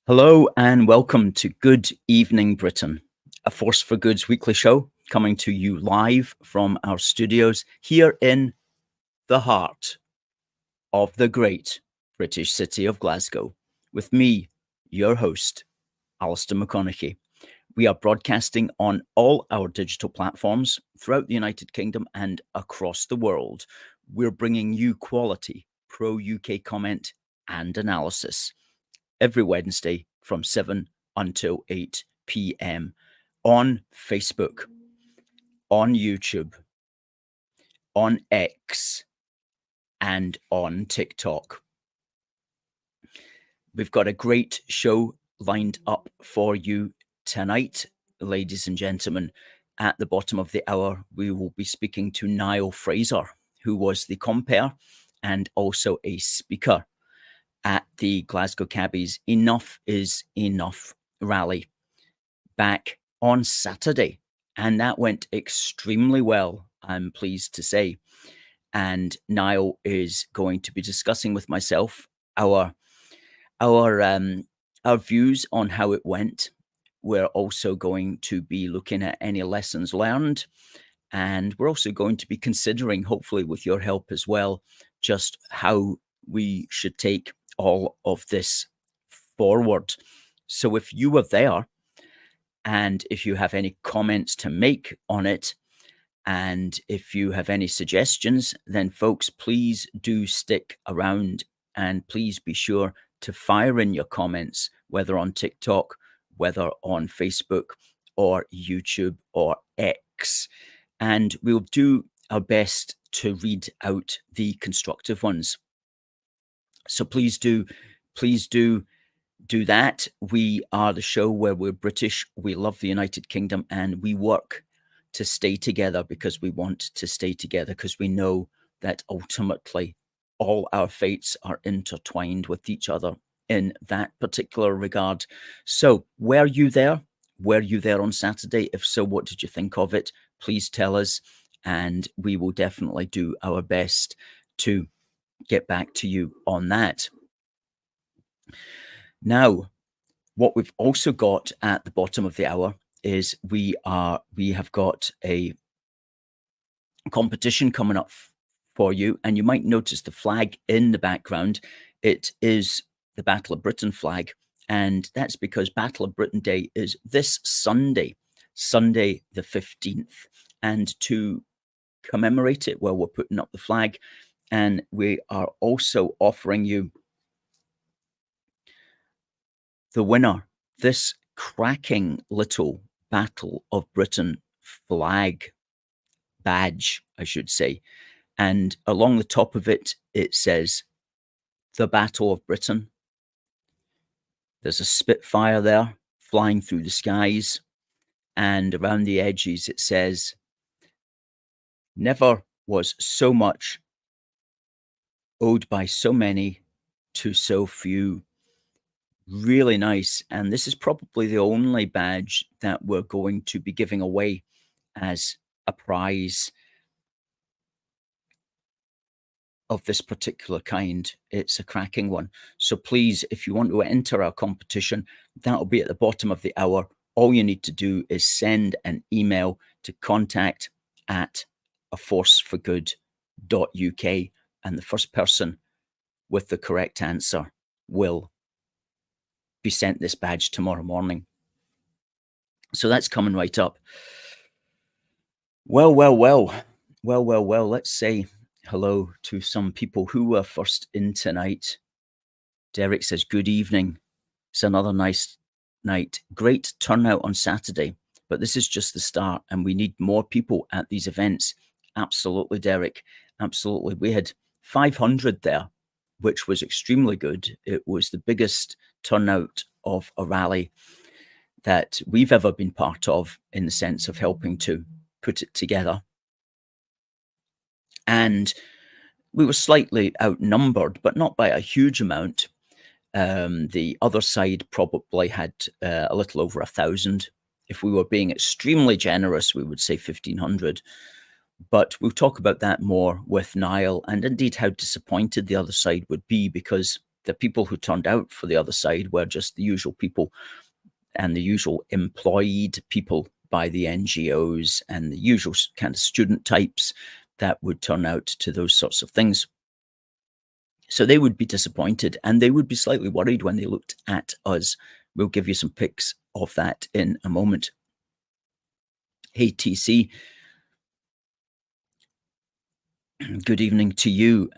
Hello and welcome to Good Evening Britain, a Force for Good's weekly show coming to you live from our studios here in the heart of the great British city of Glasgow, with me, your host, Alistair McConnachie. We are broadcasting on all our digital platforms throughout the United Kingdom and across the world. We're bringing you quality pro-UK comment and analysis every Wednesday from 7 until 8 p.m. on Facebook, on YouTube, on X, and on TikTok. We've got a great show lined up for you tonight, ladies and gentlemen. At the bottom of the hour, we will be speaking to Niall Fraser, who was the compere and also a speaker at the Glasgow Cabbies Enough is Enough rally back on Saturday. And that went extremely well, I'm pleased to say. And Niall is going to be discussing with myself our views on how it went. We're also going to be looking at any lessons learned. And we're also going to be considering, hopefully with your help as well, just how we should take all of this forward. So if you were there and if you have any comments to make on it, and if you have any suggestions, then folks, please do stick around and please be sure to fire in your comments, whether on TikTok, whether on Facebook or YouTube or X. And we'll do our best to read out the constructive ones. So please do that. We are the show where we're British, we love the United Kingdom, and we work to stay together because we want to stay together, because we know that ultimately all our fates are intertwined with each other in that particular regard. So were you there? Were you there on Saturday? If so, what did you think of it? Please tell us, and we will definitely do our best to get back to you on that. Now, what we've also got at the bottom of the hour is we have got a competition coming up for you, and you might notice the flag in the background. It is the Battle of Britain flag, and that's because Battle of Britain Day is this Sunday the 15th, and to commemorate it, well, we're putting up the flag, and we are also offering you the winner, this cracking little Battle of Britain flag badge, I should say. And along the top of it, it says the Battle of Britain. There's a Spitfire there flying through the skies. And around the edges, it says, never was so much owed by so many to so few. Really nice. And this is probably the only badge that we're going to be giving away as a prize of this particular kind. It's a cracking one. So please, if you want to enter our competition, that'll be at the bottom of the hour. All you need to do is send an email to contact@aforceforgood.uk, and the first person with the correct answer will be sent this badge tomorrow morning. So that's coming right up. Well, let's say hello to some people who were first in tonight. Derek says, good evening. It's another nice night. Great turnout on Saturday, but this is just the start and we need more people at these events. Absolutely, Derek. Absolutely. We had 500 there, which was extremely good. It was the biggest turnout of a rally that we've ever been part of, in the sense of helping to put it together. And we were slightly outnumbered, but not by a huge amount. The other side probably had a little over 1,000. If we were being extremely generous, we would say 1,500. But we'll talk about that more with Niall, and indeed how disappointed the other side would be, because the people who turned out for the other side were just the usual people and the usual employed people by the NGOs and the usual kind of student types that would turn out to those sorts of things. So they would be disappointed and they would be slightly worried when they looked at us. We'll give you some pics of that in a moment. Hey, TC. Good evening to you.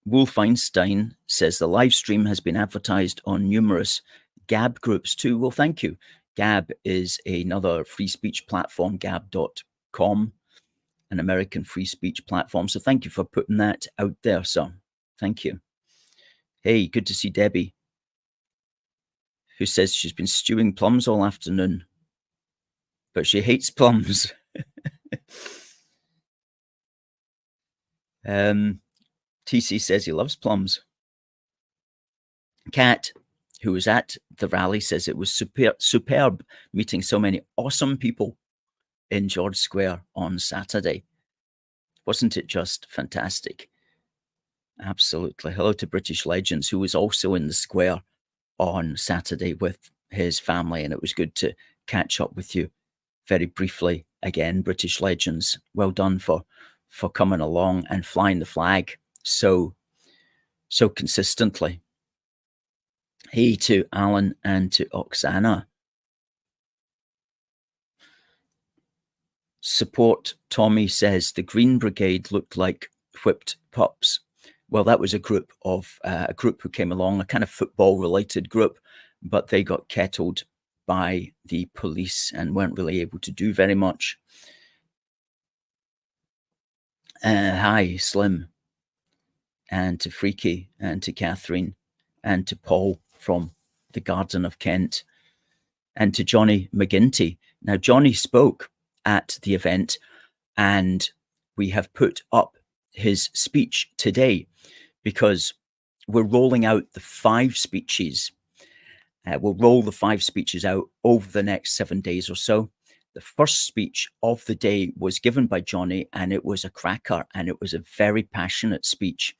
Wolf Einstein says the live stream has been advertised on numerous Gab groups too. Well, thank you. Gab is another free speech platform, gab.com, an American free speech platform. So thank you for putting that out there, sir. Thank you. Hey, good to see Debbie, who says she's been stewing plums all afternoon, but she hates plums. TC says he loves plums. Kat, who was at the rally, says it was superb meeting so many awesome people in George Square on Saturday. Wasn't it just fantastic? Absolutely. Hello to British Legends, who was also in the square on Saturday with his family, and it was good to catch up with you very briefly again. British Legends, well done for coming along and flying the flag so consistently. Hey to Alan and to Oksana. Support Tommy says the Green Brigade looked like whipped pups. Well, that was a group who came along, a kind of football related group, but they got kettled by the police and weren't really able to do very much. Hi, Slim, and to Freaky, and to Catherine, and to Paul from the Garden of Kent, and to Johnny Mcginty. Now, Johnny spoke at the event, and we have put up his speech today because we're rolling out the 5 speeches. We'll roll the 5 speeches out over the next 7 days or so. The first speech of the day was given by Johnny, and it was a cracker, and it was a very passionate speech.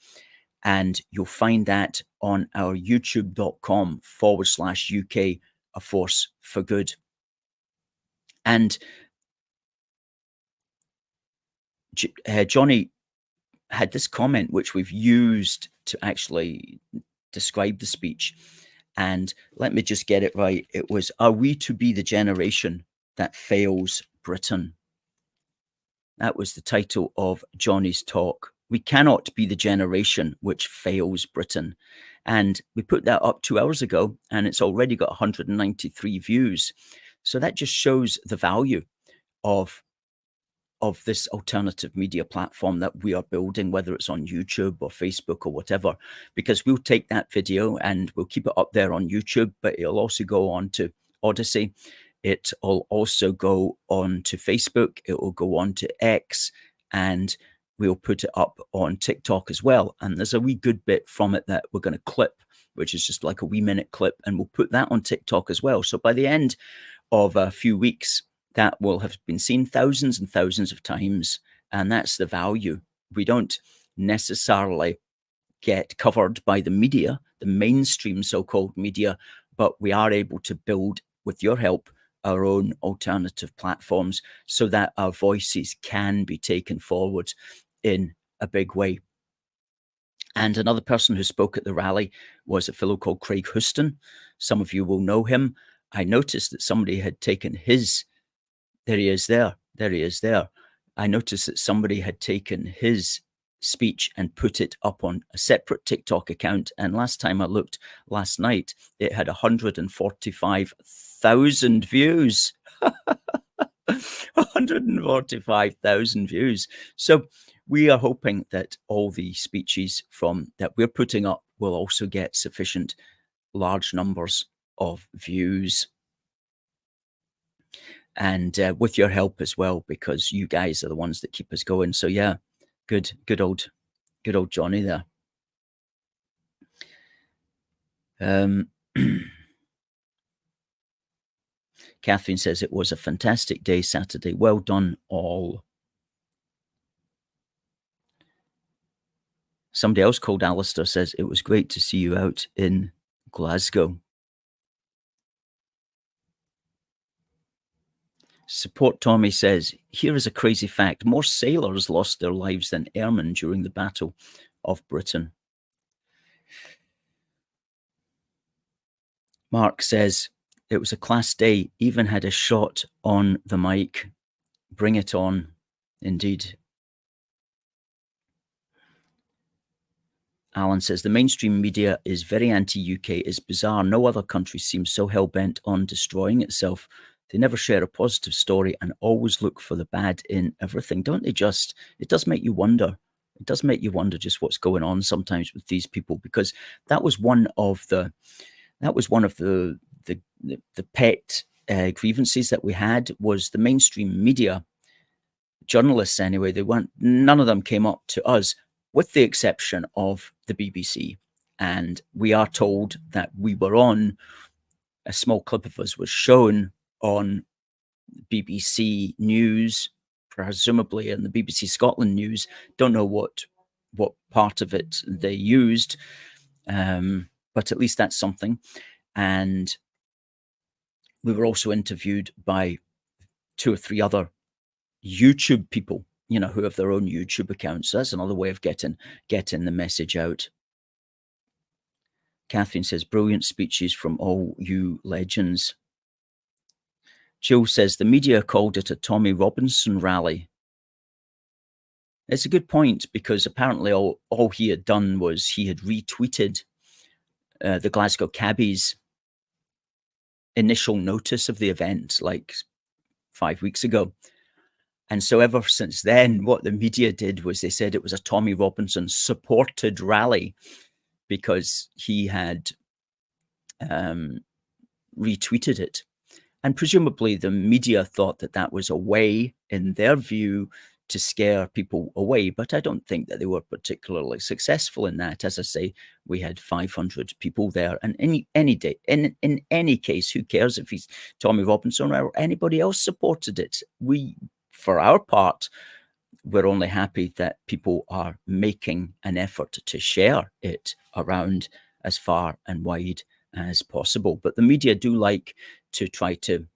And you'll find that on our youtube.com/UK, A Force for Good. And Johnny had this comment, which we've used to actually describe the speech. And let me just get it right. It was, are we to be the generation that fails Britain? That was the title of Johnny's talk. We cannot be the generation which fails Britain. And we put that up 2 hours ago, and it's already got 193 views. So that just shows the value of this alternative media platform that we are building, whether it's on YouTube or Facebook or whatever, because we'll take that video and we'll keep it up there on YouTube, but it'll also go on to Odyssey. It'll also go on to Facebook. It will go on to X, and we'll put it up on TikTok as well. And there's a wee good bit from it that we're going to clip, which is just like a wee minute clip, and we'll put that on TikTok as well. So by the end of a few weeks, that will have been seen thousands and thousands of times. And that's the value. We don't necessarily get covered by the media, the mainstream so-called media, but we are able to build, with your help, our own alternative platforms so that our voices can be taken forward in a big way. And another person who spoke at the rally was a fellow called Craig Houston. Some of you will know him. I noticed that somebody had taken his... There he is there. There he is there. I noticed that somebody had taken his speech and put it up on a separate TikTok account. And last time I looked, last night, it had 145,000 views. 145,000 views. So we are hoping that all the speeches that we're putting up will also get sufficient large numbers of views. And with your help as well, because you guys are the ones that keep us going. So yeah, good old Johnny there. Catherine says it was a fantastic day Saturday. Well done all. Somebody else called Alistair says, it was great to see you out in Glasgow. Support Tommy says, here is a crazy fact. More sailors lost their lives than airmen during the Battle of Britain. Mark says, it was a class day, even had a shot on the mic. Bring it on. Indeed. Alan says, the mainstream media is very anti-UK. It's bizarre. No other country seems so hell-bent on destroying itself. They never share a positive story and always look for the bad in everything. Don't they just? It does make you wonder. It does make you wonder just what's going on sometimes with these people, because that was one of the pet grievances that we had, was the mainstream media, journalists anyway, none of them came up to us, with the exception of the BBC. And we are told that we were on, a small clip of us was shown on BBC News, presumably in the BBC Scotland News. Don't know what part of it they used, but at least that's something. And we were also interviewed by 2 or 3 other YouTube people, who have their own YouTube accounts. So that's another way of getting the message out. Catherine says, brilliant speeches from all you legends. Jill says, the media called it a Tommy Robinson rally. It's a good point, because apparently all he had done was he had retweeted the Glasgow cabbies' initial notice of the event like 5 weeks ago. And so ever since then, what the media did was they said it was a Tommy Robinson supported rally, because he had retweeted it. And presumably the media thought that that was a way, in their view, to scare people away. But I don't think that they were particularly successful in that. As I say, we had 500 people there. And any day, in any case, who cares if he's Tommy Robinson or anybody else supported it? We, for our part, we're only happy that people are making an effort to share it around as far and wide as possible. But the media do like to try to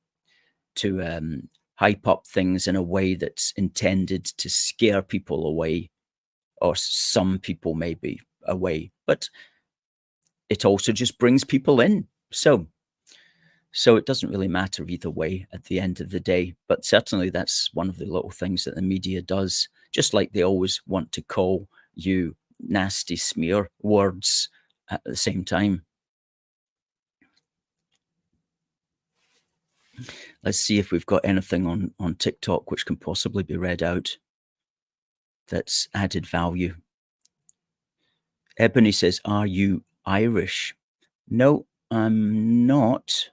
hype up things in a way that's intended to scare people away, or some people maybe away, but it also just brings people in. So it doesn't really matter either way at the end of the day. But certainly that's one of the little things that the media does, just like they always want to call you nasty smear words at the same time. Let's see if we've got anything on TikTok which can possibly be read out that's added value. Ebony says, are you Irish? No, I'm not.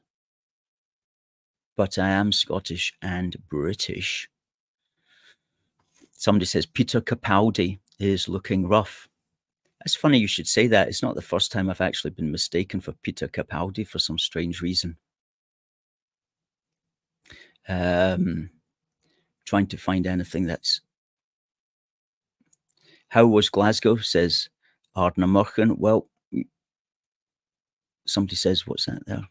But I am Scottish and British. Somebody says, Peter Capaldi is looking rough. It's funny you should say that. It's not the first time I've actually been mistaken for Peter Capaldi for some strange reason. Trying to find anything that's... How was Glasgow, says Ardna Murchan. Well, somebody says, what's that there?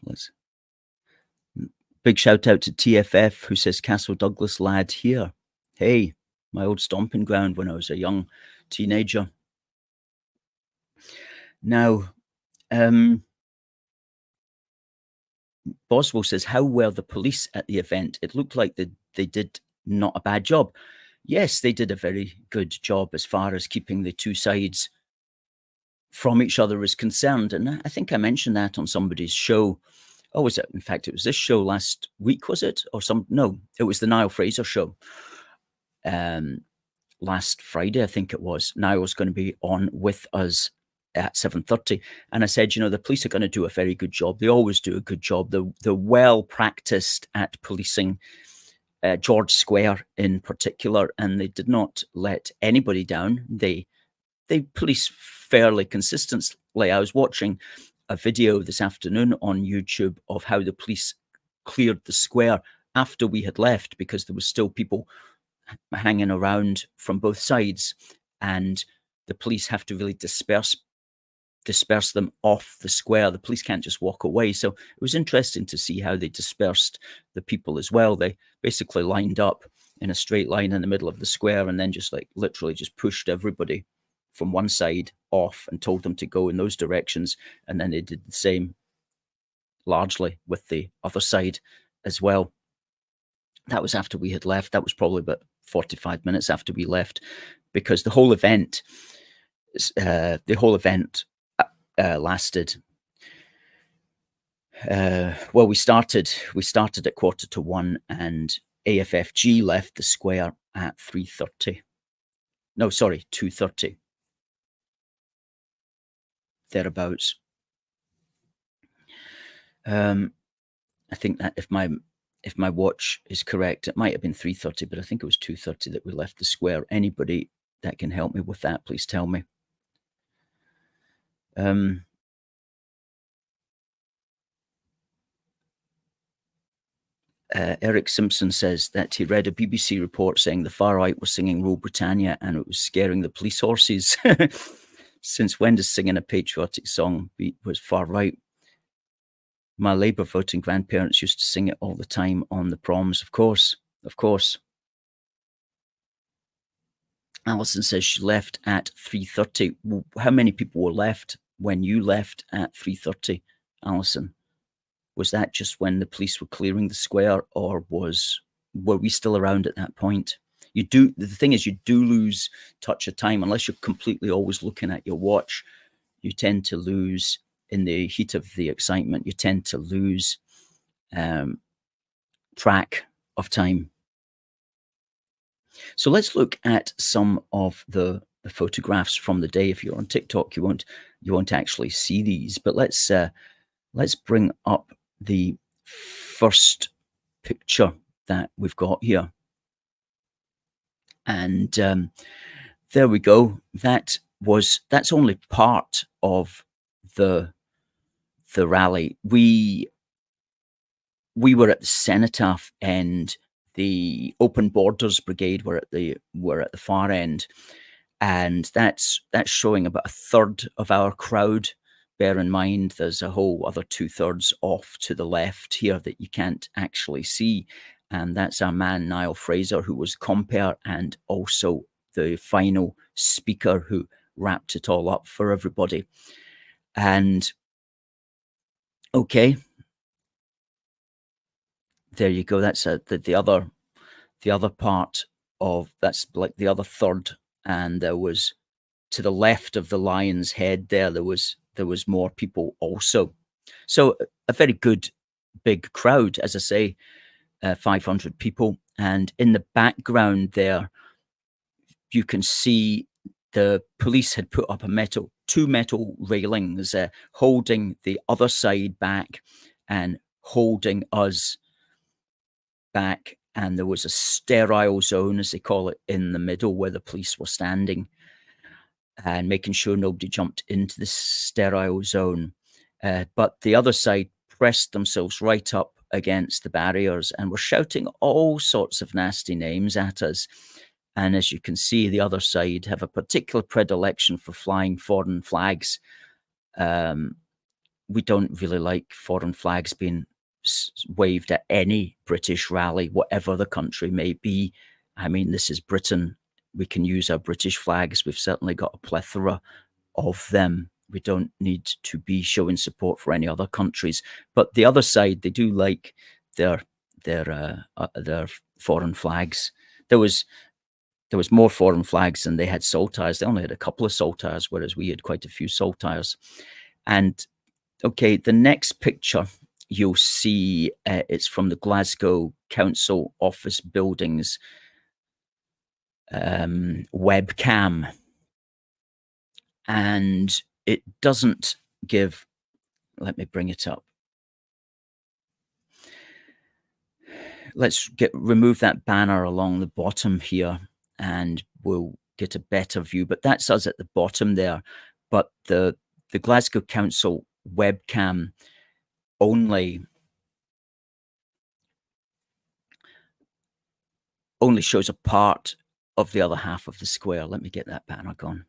Big shout out to TFF, who says, Castle Douglas lad here. Hey, my old stomping ground when I was a young teenager. Now, Boswell says, how were the police at the event? It looked like they did not a bad job. Yes, they did a very good job as far as keeping the two sides from each other is concerned. And I think I mentioned that on somebody's show. Oh, was it? In fact, it was this show last week, was it? No, it was the Niall Fraser show. Last Friday, I think it was. Niall was going to be on with us at 7:30. And I said, the police are going to do a very good job. They always do a good job. They're well practiced at policing George Square in particular, and they did not let anybody down. They police fairly consistently. I was watching a video this afternoon on YouTube of how the police cleared the square after we had left, because there was still people hanging around from both sides. And the police have to really disperse them off the square. The police can't just walk away. So it was interesting to see how they dispersed the people as well. They basically lined up in a straight line in the middle of the square and then just like literally just pushed everybody from one side off and told them to go in those directions. And then they did the same largely with the other side as well. That was after we had left. That was probably about 45 minutes after we left, because the whole event lasted. Well, we started at 1:15, and AFFG left the square at 3:30. No, sorry, 2:30. Thereabouts. I think that if my watch is correct, it might have been 3:30, but I think it was 2:30 that we left the square. Anybody that can help me with that, please tell me. Eric Simpson says that he read a BBC report saying the far right was singing Rule Britannia and it was scaring the police horses. Since when does singing a patriotic song was far right? My Labour voting grandparents used to sing it all the time on the proms. Of course. Alison says she left at 3:30. How many people were left when you left at 3:30, Alison? Was that just when the police were clearing the square, or were we still around at that point? The thing is, you do lose touch of time unless you're completely always looking at your watch. You tend to lose in the heat of the excitement. You tend to lose track of time. So let's look at some of the photographs from the day. If you're on TikTok, you won't actually see these, but let's bring up the first picture that we've got here. And there we go. That's only part of the rally. We were at the Cenotaph end. The Open Borders Brigade were at the far end, and that's showing about a third of our crowd. Bear in mind, there's a whole other 2/3 off to the left here that you can't actually see, and that's our man Niall Fraser, who was compere and also the final speaker who wrapped it all up for everybody. And okay, there you go. That's the other part of that's like the other third, and there was to the left of the lion's head there was more people also. So a very good big crowd, as I say, 500 people, and in the background there you can see the police had put up two metal railings holding the other side back and holding us back, and there was a sterile zone, as they call it, in the middle where the police were standing and making sure nobody jumped into the sterile zone. But the other side pressed themselves right up against the barriers and were shouting all sorts of nasty names at us. And as you can see, the other side have a particular predilection for flying foreign flags. We don't really like foreign flags being waved at any British rally, whatever the country may be. I mean, this is Britain. We can use our British flags. We've certainly got a plethora of them. We don't need to be showing support for any other countries. But the other side, they do like their foreign flags. There was more foreign flags than they had saltires. They only had a couple of saltires, whereas we had quite a few saltires. And okay, the next picture you'll see, it's from the Glasgow Council office buildings webcam, and it doesn't give. Let me bring it up. Let's remove that banner along the bottom here, and we'll get a better view. But that's us at the bottom there. But the Glasgow Council webcam only shows a part of the other half of the square. Let me get that banner gone.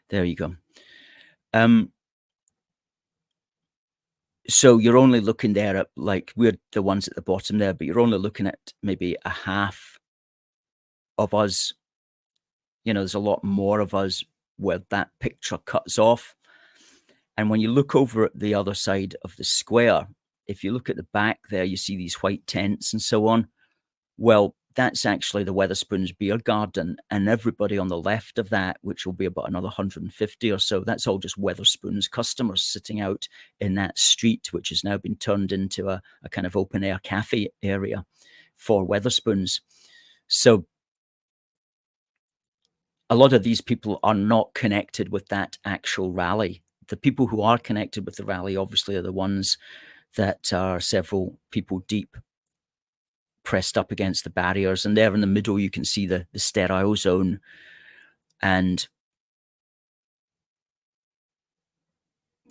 There you go. So you're only looking there at, like, we're the ones at the bottom there, but you're only looking at maybe a half of us. There's a lot more of us where that picture cuts off. And when you look over at the other side of the square, if you look at the back there, you see these white tents and so on. Well, that's actually the Wetherspoons beer garden, and everybody on the left of that, which will be about another 150 or so, that's all just Wetherspoons customers sitting out in that street, which has now been turned into a kind of open air cafe area for Wetherspoons. So a lot of these people are not connected with that actual rally. The people who are connected with the rally obviously are the ones that are several people deep, pressed up against the barriers, and there in the middle you can see the sterile zone, and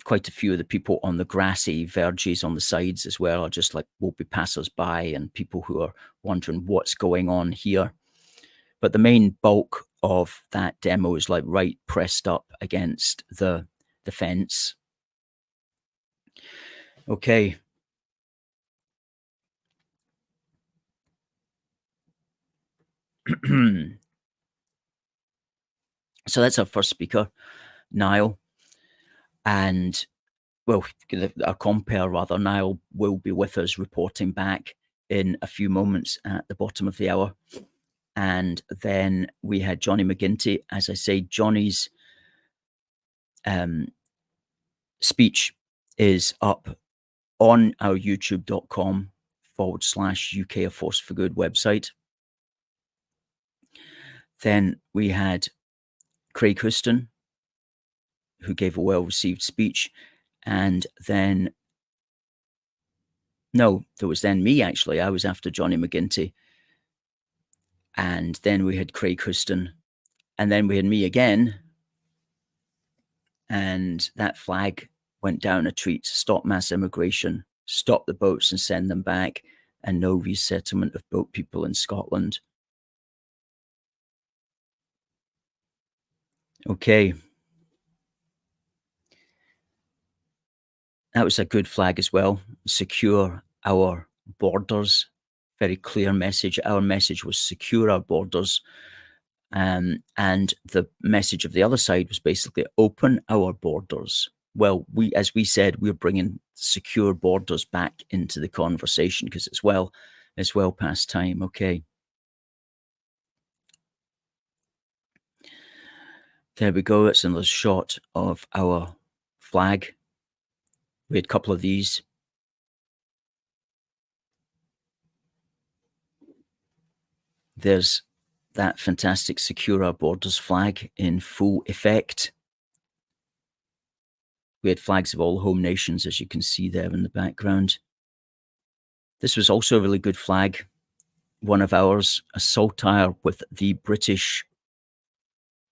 quite a few of the people on the grassy verges on the sides as well are just like will be passers-by and people who are wondering what's going on here. But the main bulk of that demo is like right pressed up against the fence. Okay. So that's our first speaker, Niall. And, well, our compere rather, Niall will be with us reporting back in a few moments at the bottom of the hour. And then we had Johnny Mcginty. As I say, Johnny's speech is up on our youtube.com/UK A Force for Good website. Then we had Craig Houston, who gave a well-received speech. And then, no, there was then me, actually. I was after Johnny Mcginty. And then we had Craig Houston. And then we had me again. And that flag went down a treat: stop mass immigration, stop the boats and send them back, and no resettlement of boat people in Scotland. Okay. That was a good flag as well. Secure our borders. Very clear message. Our message was secure our borders. And the message of the other side was basically open our borders. Well, as we said, we're bringing secure borders back into the conversation because it's well past time. Okay. There we go. That's another shot of our flag. We had a couple of these. There's that fantastic Secure Our Borders flag in full effect. We had flags of all home nations, as you can see there in the background. This was also a really good flag, one of ours, a saltire with the British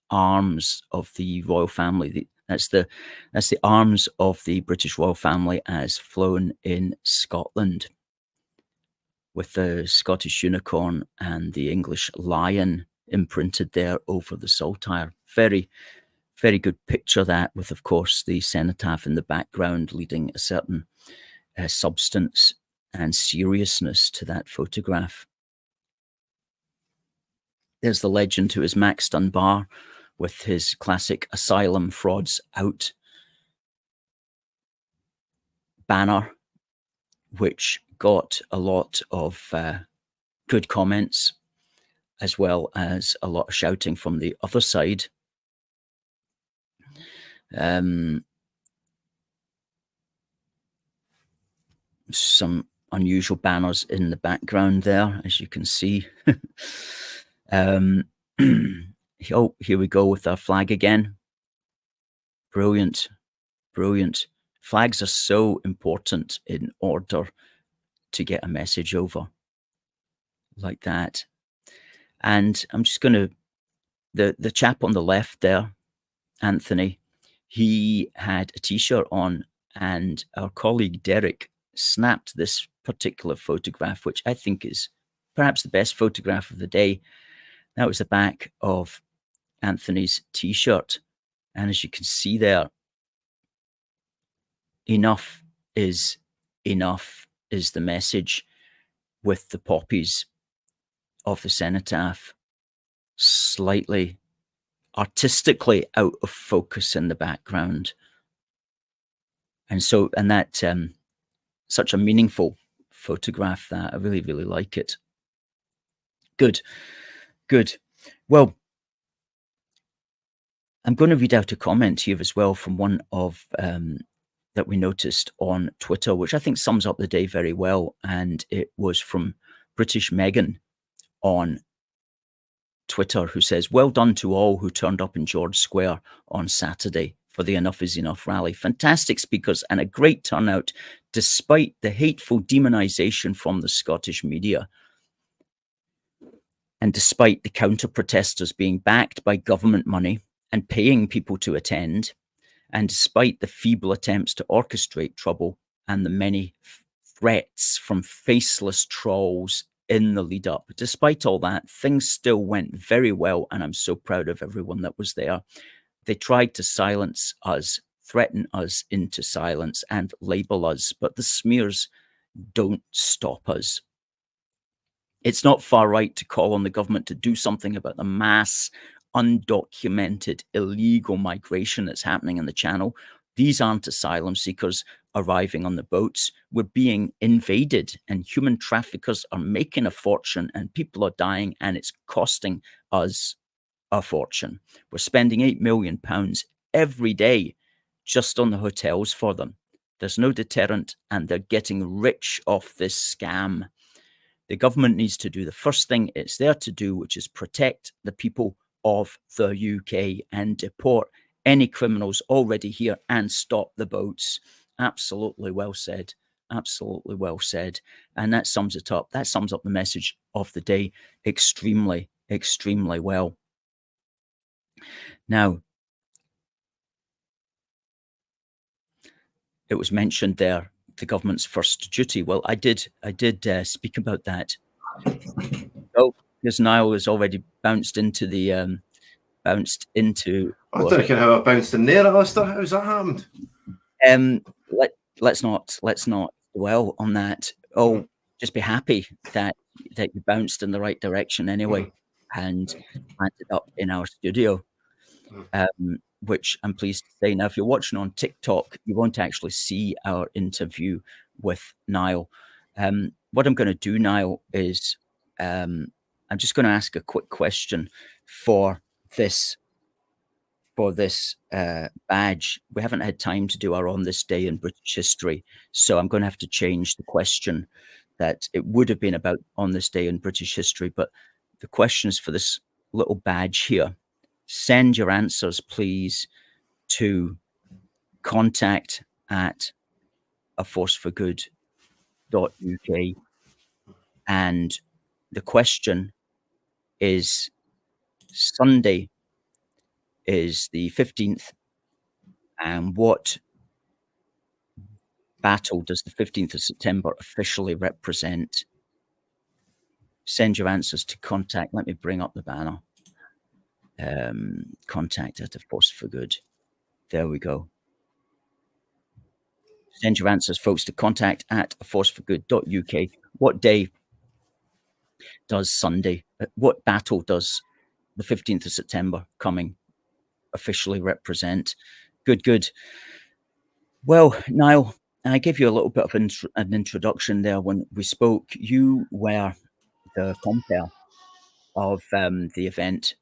arms of the royal family. That's the arms of the British royal family as flown in Scotland, with the Scottish unicorn and the English lion imprinted there over the saltire. Very, very good picture that, with, of course, the cenotaph in the background leading a certain substance and seriousness to that photograph. There's the legend who is Max Dunbar with his classic Asylum Frauds Out banner, which got a lot of good comments, as well as a lot of shouting from the other side. Some unusual banners in the background there, as you can see. Oh, here we go with our flag again. Brilliant, brilliant. Flags are so important in order to get a message over like that. And I'm just going to, the chap on the left there, Anthony, he had a t-shirt on, and our colleague Derek snapped this particular photograph, which I think is perhaps the best photograph of the day. That was the back of Anthony's t-shirt, And as you can see there, enough is the message, with the poppies of the cenotaph slightly artistically out of focus in the background. And that such a meaningful photograph, that I really, really like it. Good. Well, I'm going to read out a comment here as well from one of that we noticed on Twitter, which I think sums up the day very well. And it was from British Megan on Twitter, who says, "Well done to all who turned up in George Square on Saturday for the Enough is Enough rally. Fantastic speakers and a great turnout, despite the hateful demonisation from the Scottish media. And despite the counter-protesters being backed by government money and paying people to attend, and despite the feeble attempts to orchestrate trouble and the many threats from faceless trolls in the lead up, despite all that, things still went very well, and I'm so proud of everyone that was there. They tried to silence us, threaten us into silence, and label us, but the smears don't stop us. It's not far right to call on the government to do something about the mass, undocumented, illegal migration that's happening in the Channel. These aren't asylum seekers arriving on the boats. We're being invaded, and human traffickers are making a fortune, and people are dying, and it's costing us a fortune. We're spending £8 million every day just on the hotels for them. There's no deterrent, and they're getting rich off this scam. The government needs to do the first thing it's there to do, which is protect the people of the UK and deport any criminals already here and stop the boats." Absolutely well said. Absolutely well said. And that sums it up. That sums up the message of the day extremely, extremely well. Now, it was mentioned there, the government's first duty. Well, I did speak about that. Oh, because Niall has already bounced into the I don't know how I bounced in there, Alistair. How's that happened? Let's not dwell on that. Oh, just be happy that you bounced in the right direction anyway, and landed up in our studio. Which I'm pleased to say. Now, if you're watching on TikTok, you won't actually see our interview with Niall. What I'm going to do, Niall, is I'm just going to ask a quick question for this badge. We haven't had time to do our On This Day in British History, so I'm going to have to change the question. That it would have been about On This Day in British History, but the question is for this little badge here. Send your answers, please, to contact@aforceforgood.uk. And the question is, Sunday is the 15th, and what battle does the 15th of September officially represent? Send your answers to contact. Let me bring up the banner. Contact@aforceforgood. There we go. Send your answers, folks, to contact@aforceforgood.uk. What day does Sunday, what battle does the 15th of September coming officially represent? Good. Well, Niall, I gave you a little bit of an introduction there when we spoke. You were the compere of the event,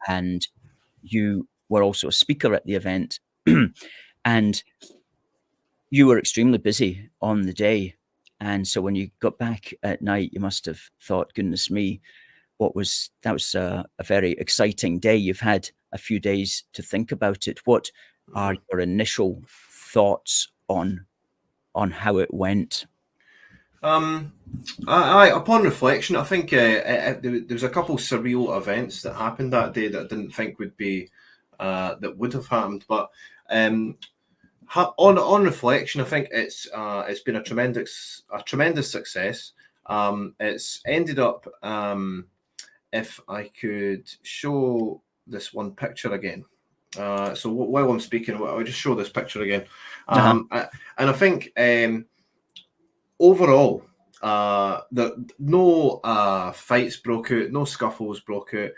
and you were also a speaker at the event, and you were extremely busy on the day. And so when you got back at night, you must have thought, goodness me, that was a very exciting day. You've had a few days to think about it. What are your initial thoughts on how it went? Upon reflection, I think there was a couple surreal events that happened that day that I didn't think would be that would have happened. But on reflection, I think it's been a tremendous success. It's ended up. If I could show this one picture again, So while I'm speaking, I'll just show this picture again. Uh-huh. And I think overall, no fights broke out, no scuffles broke out.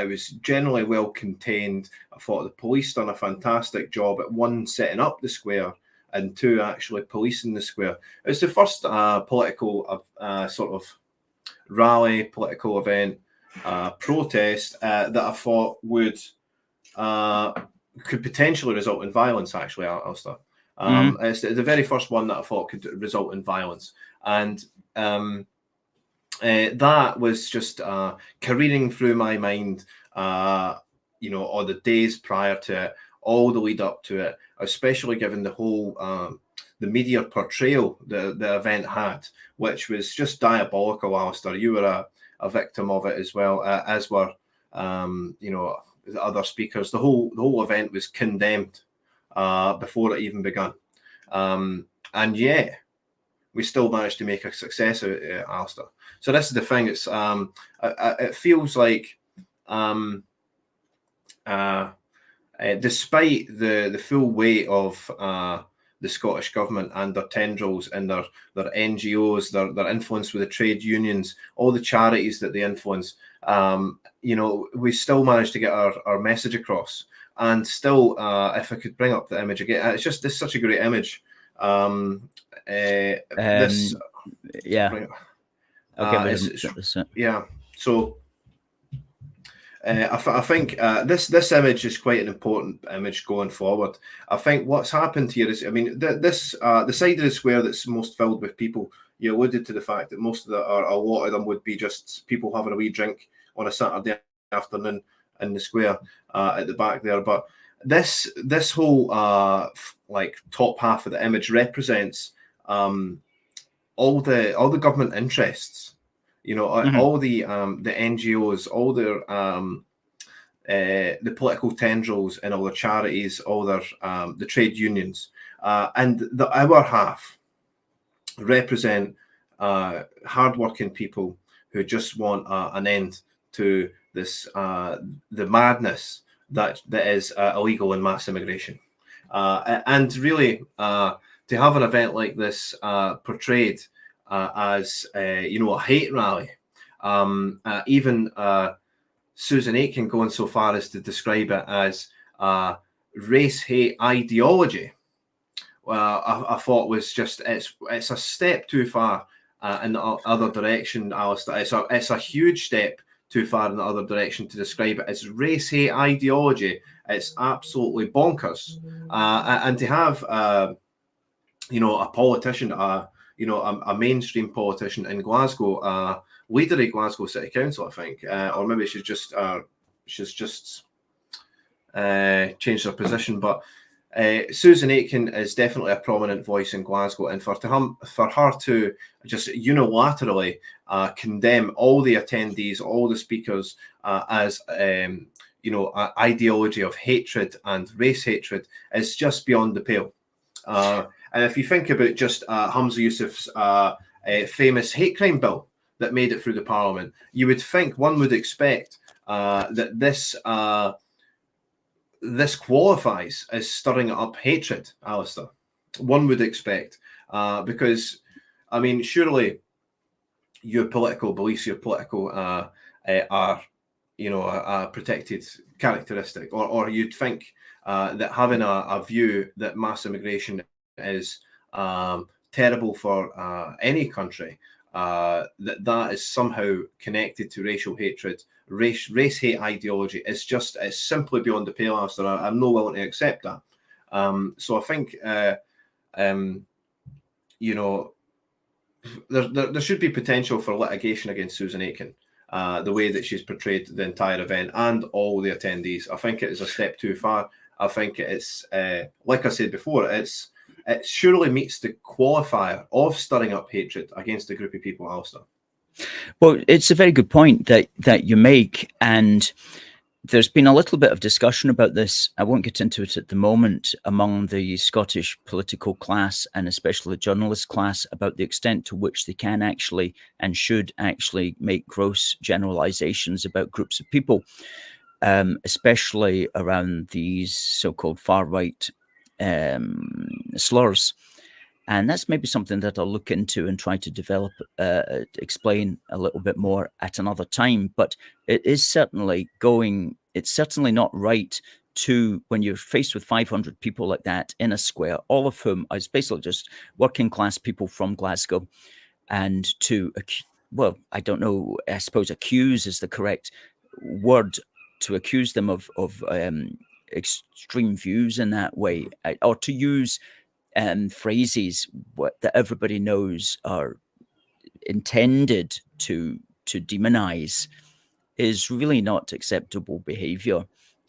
It was generally well contained. I thought the police done a fantastic job at one, setting up the square, and two, actually policing the square. It was the first political sort of rally, political event, protest that I thought would could potentially result in violence, actually, Alistair. It's the very first one that I thought could result in violence. And that was just careening through my mind, all the days prior to it, all the lead up to it, especially given the whole the media portrayal the event had, which was just diabolical, Alistair. You were a victim of it as well, as were the other speakers. The whole event was condemned before it even begun, and yeah, we still managed to make a success of it, Alistair. So this is the thing. It's it feels like despite the full weight of the Scottish government and their tendrils and their NGOs, their influence with the trade unions, all the charities that they influence, we still managed to get our message across. And still, if I could bring up the image again, it's such a great image. This, yeah. Okay, yeah. So I think this image is quite an important image going forward. I think what's happened here is, I mean, the side of the square that's most filled with people. You alluded to the fact that most of a lot of them would be just people having a wee drink on a Saturday afternoon in the square at the back there. But this whole like top half of the image represents all the government interests. All the NGOs, all their the political tendrils and all their charities, all their the trade unions, and the other half represent hardworking people who just want an end to this the madness that is illegal and mass immigration, and really to have an event like this portrayed as a hate rally. Even Susan Aitken going so far as to describe it as race hate ideology. I thought was just it's a step too far in the other direction, Alistair. It's a huge step too far in the other direction to describe it as race hate ideology. It's absolutely bonkers. And to have a politician, a mainstream politician in Glasgow, leader of Glasgow City Council, I think, or maybe she's just changed her position. But Susan Aitken is definitely a prominent voice in Glasgow, and for her to just unilaterally condemn all the attendees, all the speakers as ideology of hatred and race hatred is just beyond the pale. And if you think about just Hamza Yousaf's famous hate crime bill that made it through the Parliament, you would think, one would expect that this qualifies as stirring up hatred, Alistair. One would expect, because, I mean, surely your political beliefs, your political are, a protected characteristic, or you'd think that having a view that mass immigration is terrible for any country, that is somehow connected to racial hatred, race hate ideology. It's simply beyond the pale, Alistair. I'm not willing to accept that. So I think there should be potential for litigation against Susan Aitken, the way that she's portrayed the entire event and all the attendees. I think it is a step too far. I think it's like I said before, it surely meets the qualifier of stirring up hatred against a group of people, Alistair. Well, it's a very good point that you make, and there's been a little bit of discussion about this. I won't get into it at the moment among the Scottish political class and especially the journalist class about the extent to which they can actually and should actually make gross generalizations about groups of people. especially around these so-called far-right slurs. And that's maybe something that I'll look into and try to develop, explain a little bit more at another time. But it's certainly not right to, when you're faced with 500 people like that in a square, all of whom is basically just working class people from Glasgow, and well, I don't know, I suppose accuse is the correct word, to accuse them of extreme views in that way, or to use phrases that everybody knows are intended to demonize, is really not acceptable behavior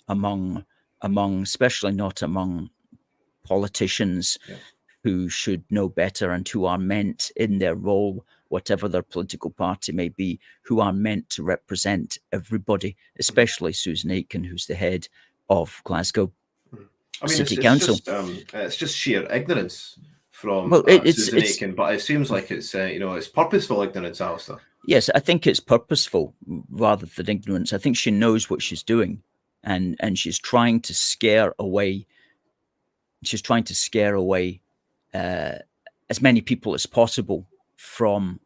among especially not among politicians who should know better, and who are meant in their role, whatever their political party may be, who are meant to represent everybody, especially Susan Aitken, who's the head of Glasgow City Council. It's just sheer ignorance from Susan Aitken, but it seems like it's it's purposeful ignorance, Alistair. Yes, I think it's purposeful rather than ignorance. I think she knows what she's doing, and she's trying to scare away. She's trying to scare away as many people as possible from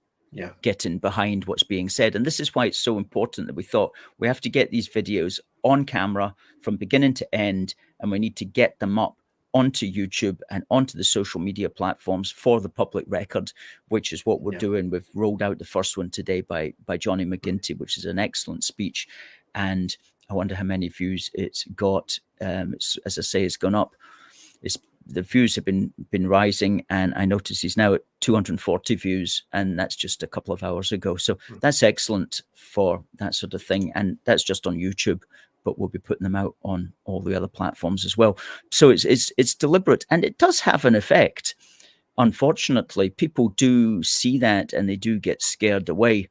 getting behind what's being said. And this is why it's so important that we thought we have to get these videos on camera from beginning to end, and we need to get them up onto YouTube and onto the social media platforms for the public record, which is what we're doing. We've rolled out the first one today by Johnny Mcginty, which is an excellent speech, and I wonder how many views it's got. As I say, it's gone up. The views have been rising, and I notice he's now at 240 views, and that's just a couple of hours ago. So that's excellent for that sort of thing, and that's just on YouTube, but we'll be putting them out on all the other platforms as well. So it's deliberate, and it does have an effect. Unfortunately, people do see that, and they do get scared away.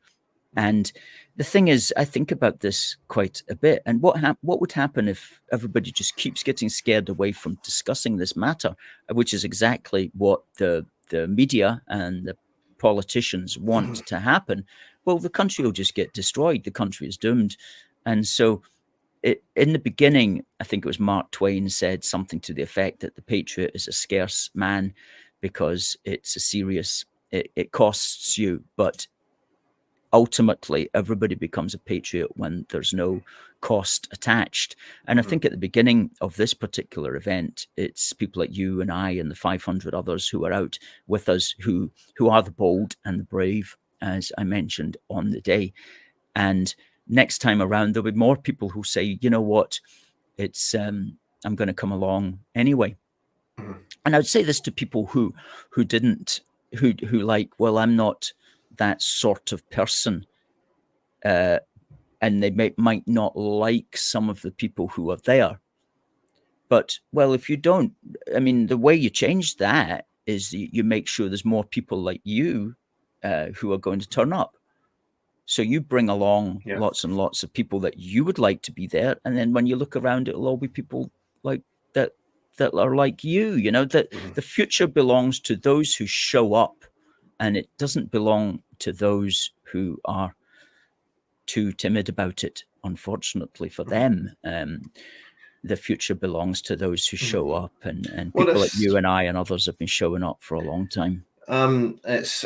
And the thing is, I think about this quite a bit. And what would happen if everybody just keeps getting scared away from discussing this matter, which is exactly what the media and the politicians want to happen? Well, the country will just get destroyed. The country is doomed. And so in the beginning, I think it was Mark Twain said something to the effect that the patriot is a scarce man because it's a serious, it costs you, but ultimately everybody becomes a patriot when there's no cost attached. And I think at the beginning of this particular event, it's people like you and I and the 500 others who are out with us, who are the bold and the brave, as I mentioned on the day. And next time around, there'll be more people who say, you know what, it's I'm going to come along anyway. And I would say this to people who like, well, I'm not that sort of person, and they might not like some of the people who are there. But, well, if you don't, I mean, the way you change that is you make sure there's more people like you who are going to turn up. So you bring along lots and lots of people that you would like to be there. And then when you look around, it'll all be people like that are like you, you know, that the future belongs to those who show up, and it doesn't belong to those who are too timid about it, unfortunately for them. The future belongs to those who show up, and people like you and I and others have been showing up for a long time. It's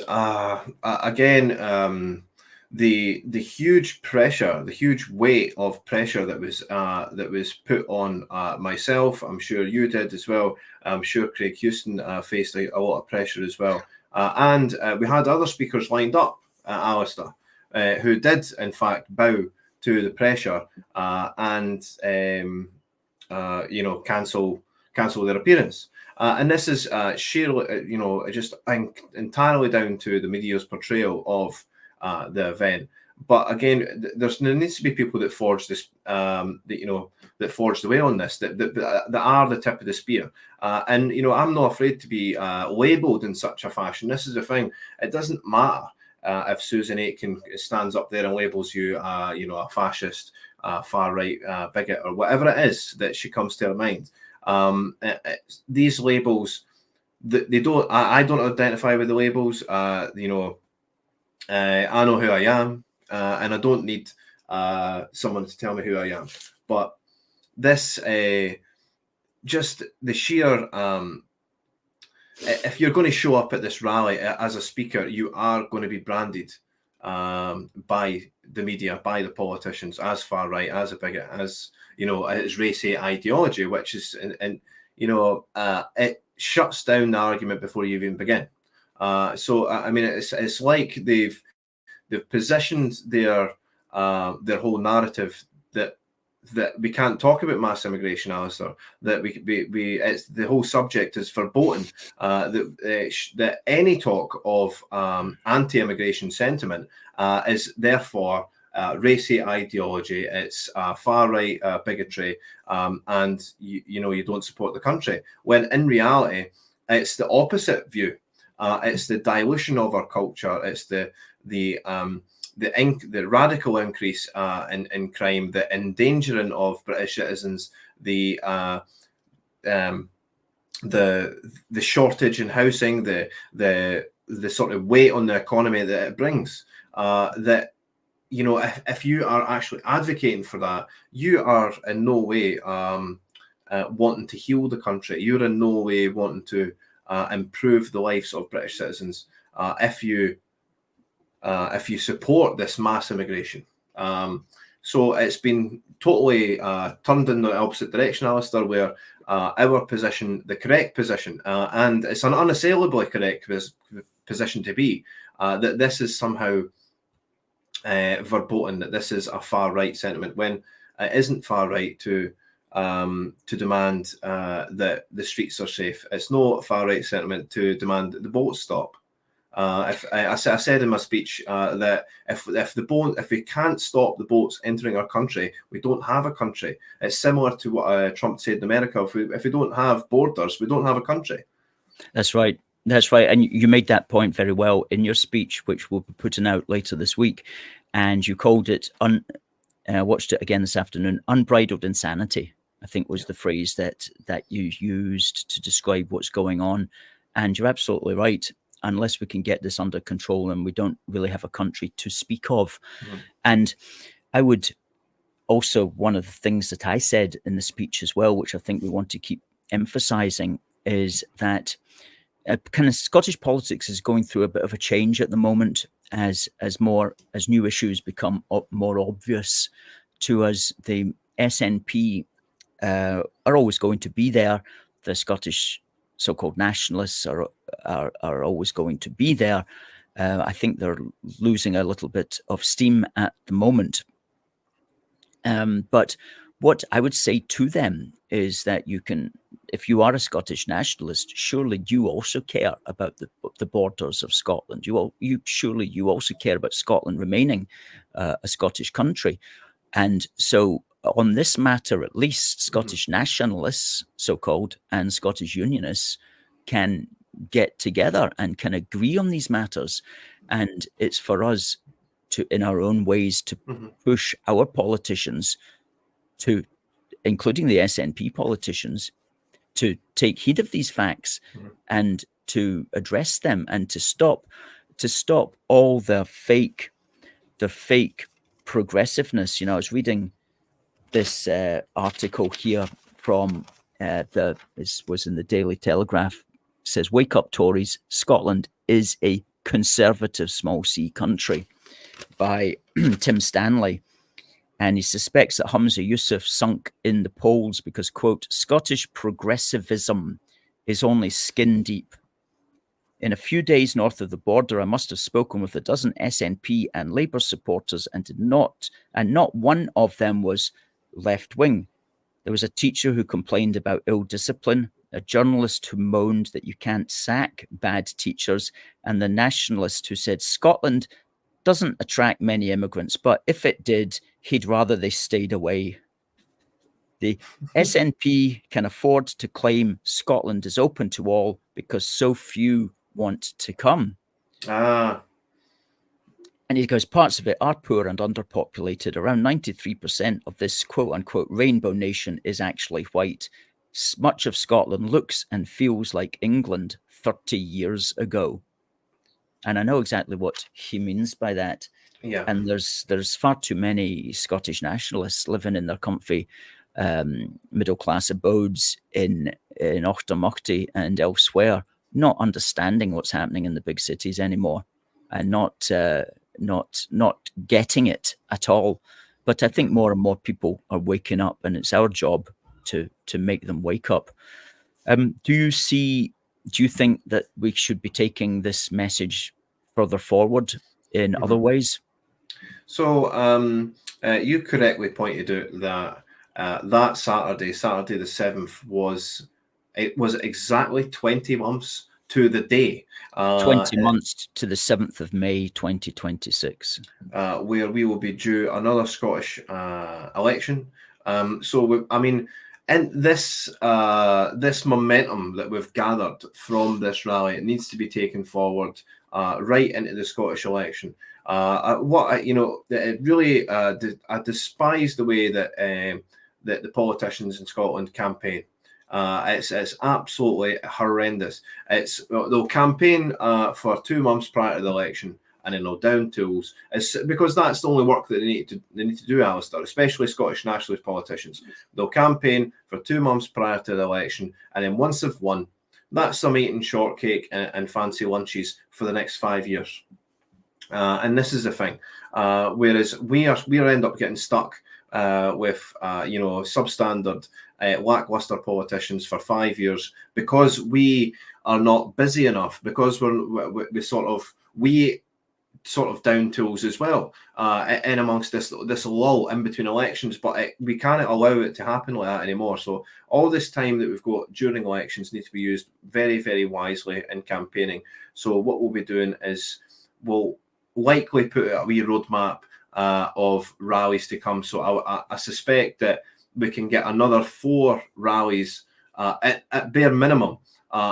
again, the huge pressure, the huge weight of pressure that was put on myself. I'm sure you did as well. I'm sure Craig Houston faced a lot of pressure as well. And we had other speakers lined up, Alistair, who did in fact bow to the pressure and cancel their appearance. And this is sheerly, just entirely down to the media's portrayal of the event. But again, there needs to be people that forge this, that forge the way on this, that are the tip of the spear. And I'm not afraid to be labelled in such a fashion. This is the thing; it doesn't matter if Susan Aitken stands up there and labels you, a fascist, far right bigot, or whatever it is that she comes to her mind. These labels, they don't. I don't identify with the labels. I know who I am, and I don't need someone to tell me who I am. But this, just the sheer, if you're going to show up at this rally as a speaker, you are going to be branded by the media, by the politicians, as far right, as a bigot, as, you know, as racy ideology, which is, and you know, it shuts down the argument before you even begin. So I mean, it's like they've positioned their whole narrative that we can't talk about mass immigration, Alistair. That it's the whole subject is verboten. That any talk of anti-immigration sentiment is therefore racy ideology. It's far right bigotry, and you know, you don't support the country. When in reality, it's the opposite view. It's the dilution of our culture. It's the radical increase in crime, the endangering of British citizens, the shortage in housing, the sort of weight on the economy that it brings. That, you know, if you are actually advocating for that, you are in no way wanting to heal the country. You're in no way wanting to improve the lives of British citizens. If you support this mass immigration. So it's been totally turned in the opposite direction, Alistair, where our position, the correct position, and it's an unassailably correct position to be, that this is somehow verboten, that this is a far right sentiment, when it isn't far right to demand that the streets are safe. It's no far right sentiment to demand that the boats stop. I said in my speech that if we can't stop the boats entering our country, we don't have a country. It's similar to what Trump said in America. If we don't have borders, we don't have a country. That's right. That's right. And you made that point very well in your speech, which we'll be putting out later this week. And you called it, watched it again this afternoon, unbridled insanity, I think was the phrase that you used to describe what's going on. And you're absolutely right. Unless we can get this under control, and we don't really have a country to speak of. Mm-hmm. And I would also, one of the things that I said in the speech as well, which I think we want to keep emphasizing, is that kind of Scottish politics is going through a bit of a change at the moment as new issues become more obvious to us. The SNP are always going to be there. The Scottish so-called nationalists are always going to be there. I think they're losing a little bit of steam at the moment. But what I would say to them is that you can, if you are a Scottish nationalist, surely you also care about the borders of Scotland. Surely you also care about Scotland remaining a Scottish country. And so on this matter, at least, Scottish nationalists, so-called, and Scottish unionists can get together and can agree on these matters. And it's for us to, in our own ways, to push our politicians to, including the SNP politicians, to take heed of these facts and to address them and to stop all the fake progressiveness. You know, I was reading this article here from this was in the Daily Telegraph. It says, "Wake up, Tories! Scotland is a conservative small c country," by Tim Stanley. And he suspects that Humza Yousaf sunk in the polls because, quote, "Scottish progressivism is only skin deep. In a few days north of the border, I must have spoken with a dozen SNP and Labour supporters, and not one of them was left-wing. There was a teacher who complained about ill discipline, a journalist who moaned that you can't sack bad teachers, and the nationalist who said Scotland doesn't attract many immigrants, but if it did, he'd rather they stayed away. The SNP can afford to claim Scotland is open to all because so few want to come." And he goes, "Parts of it are poor and underpopulated. Around 93% of this quote-unquote rainbow nation is actually white. Much of Scotland looks and feels like England 30 years ago." And I know exactly what he means by that. Yeah. And there's far too many Scottish nationalists living in their comfy middle class abodes in Mcginty and elsewhere, not understanding what's happening in the big cities anymore, and not getting it at all. But I think more and more people are waking up, and it's our job to make them wake up. Do you think that we should be taking this message further forward in other ways? So you correctly pointed out that that Saturday, Saturday the 7th, was exactly 20 months to the day. 20 months to the 7th of May 2026. Where we will be due another Scottish election. I mean, and this momentum that we've gathered from this rally, it needs to be taken forward right into the Scottish election. It really, I despise the way that that the politicians in Scotland campaign. It's absolutely horrendous. They'll campaign for 2 months prior to the election, and then they'll down tools. It's because that's the only work that they need to do, Alistair, especially Scottish nationalist politicians. They'll campaign for 2 months prior to the election, and then once they've won, that's them eating shortcake and fancy lunches for the next 5 years. And this is the thing. Whereas we end up getting stuck with substandard, lackluster politicians for 5 years because we are not busy enough, because we sort of down tools as well in amongst this lull in between elections, but we can't allow it to happen like that anymore. So all this time that we've got during elections needs to be used very, very wisely in campaigning. So what we'll be doing is we'll likely put out a wee roadmap of rallies to come. So I suspect that we can get another 4 rallies at bare minimum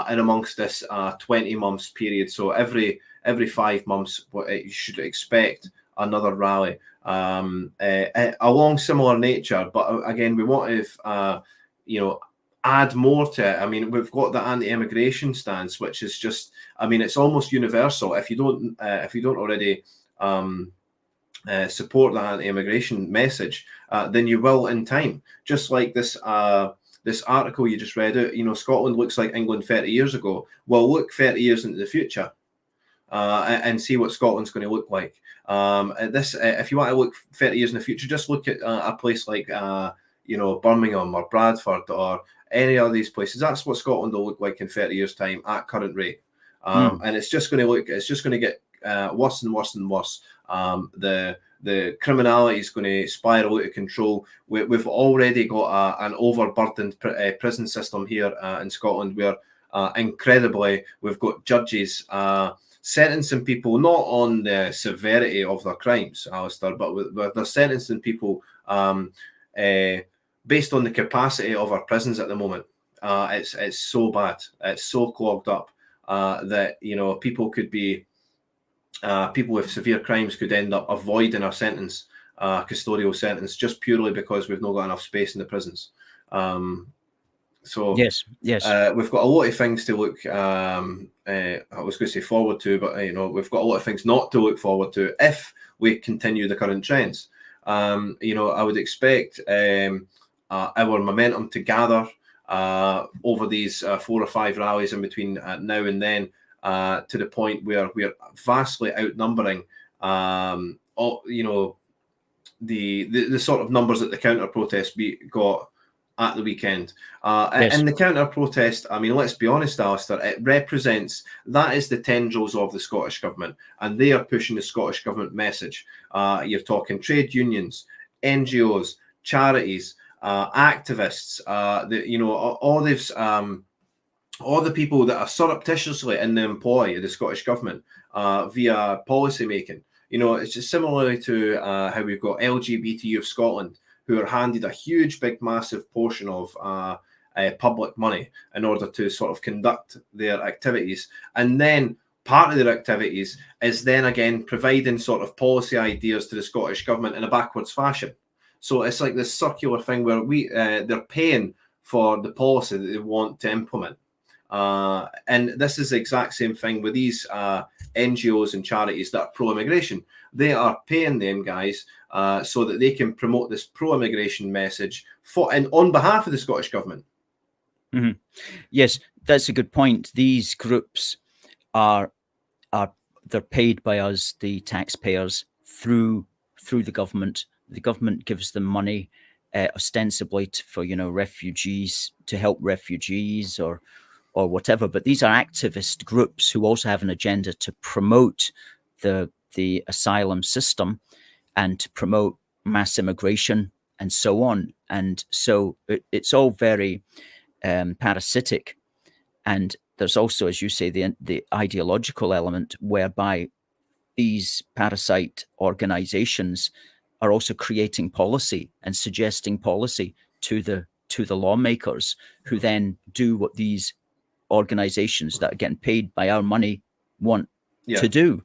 in amongst this 20 months period. So every 5 months, you should expect another rally along similar nature. But again, we want to, add more to it. I mean, we've got the anti-immigration stance, which is just, I mean, it's almost universal. If you don't already support the anti-immigration message, then you will in time. Just like this article you just read out, Scotland looks like England 30 years ago. Well, look 30 years into the future and see what Scotland's going to look like. If you want to look 30 years in the future, just look at a place like Birmingham or Bradford or any of these places. That's what Scotland will look like in 30 years' time at current rate. And it's just going to get worse and worse and worse. The criminality is going to spiral out of control. We've already got an overburdened prison system here in Scotland, where incredibly we've got judges sentencing people not on the severity of their crimes, Alistair, but they're sentencing people based on the capacity of our prisons at the moment. It's so bad. It's so clogged up that people could be people with severe crimes could end up avoiding a sentence, custodial sentence, just purely because we've not got enough space in the prisons. So yes, we've got a lot of things to look. I was going to say forward to, but we've got a lot of things not to look forward to if we continue the current trends. I would expect our momentum to gather over these 4 or 5 rallies in between now and then, to the point where we're vastly outnumbering the sort of numbers that the counter protest got at the weekend. Yes. And the counter protest, I mean, let's be honest, Alistair, it represents, that is the tendrils of the Scottish government, and they are pushing the Scottish government message. You're talking trade unions, NGOs, charities, activists, all the people that are surreptitiously in the employ of the Scottish government via policy making. It's just similarly to how we've got LGBT of Scotland, who are handed a huge, big, massive portion of public money in order to sort of conduct their activities. And then part of their activities is then again providing sort of policy ideas to the Scottish government in a backwards fashion. So it's like this circular thing where they're paying for the policy that they want to implement. And this is the exact same thing with these NGOs and charities that are pro-immigration. They are paying them guys so that they can promote this pro-immigration message and on behalf of the Scottish Government. Mm-hmm. Yes, that's a good point. These groups they're paid by us, the taxpayers, through the government. The government gives them money, ostensibly for refugees, to help refugees or whatever. But these are activist groups who also have an agenda to promote the asylum system and to promote mass immigration and so on. And so it's all very parasitic. And there's also, as you say, the ideological element whereby these parasite organizations are also creating policy and suggesting policy to the lawmakers, who then do what these organizations that are getting paid by our money want to do.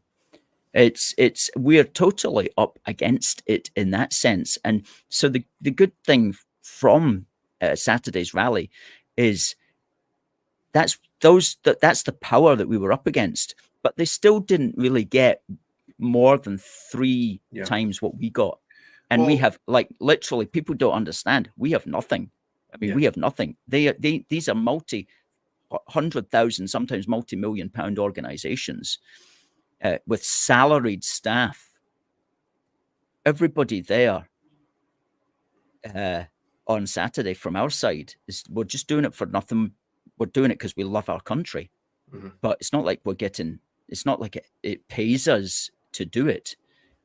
We're totally up against it in that sense. And so the good thing from Saturday's rally is that's the power that we were up against, but they still didn't really get more than three times what we got. And we have, like, literally, people don't understand, we have nothing. I mean, we have nothing. These are multi-100,000, sometimes multi-million-pound organizations with salaried staff. Everybody there on Saturday from our side we're just doing it for nothing. We're doing it because we love our country. Mm-hmm. But it's not like it's not like it pays us to do it.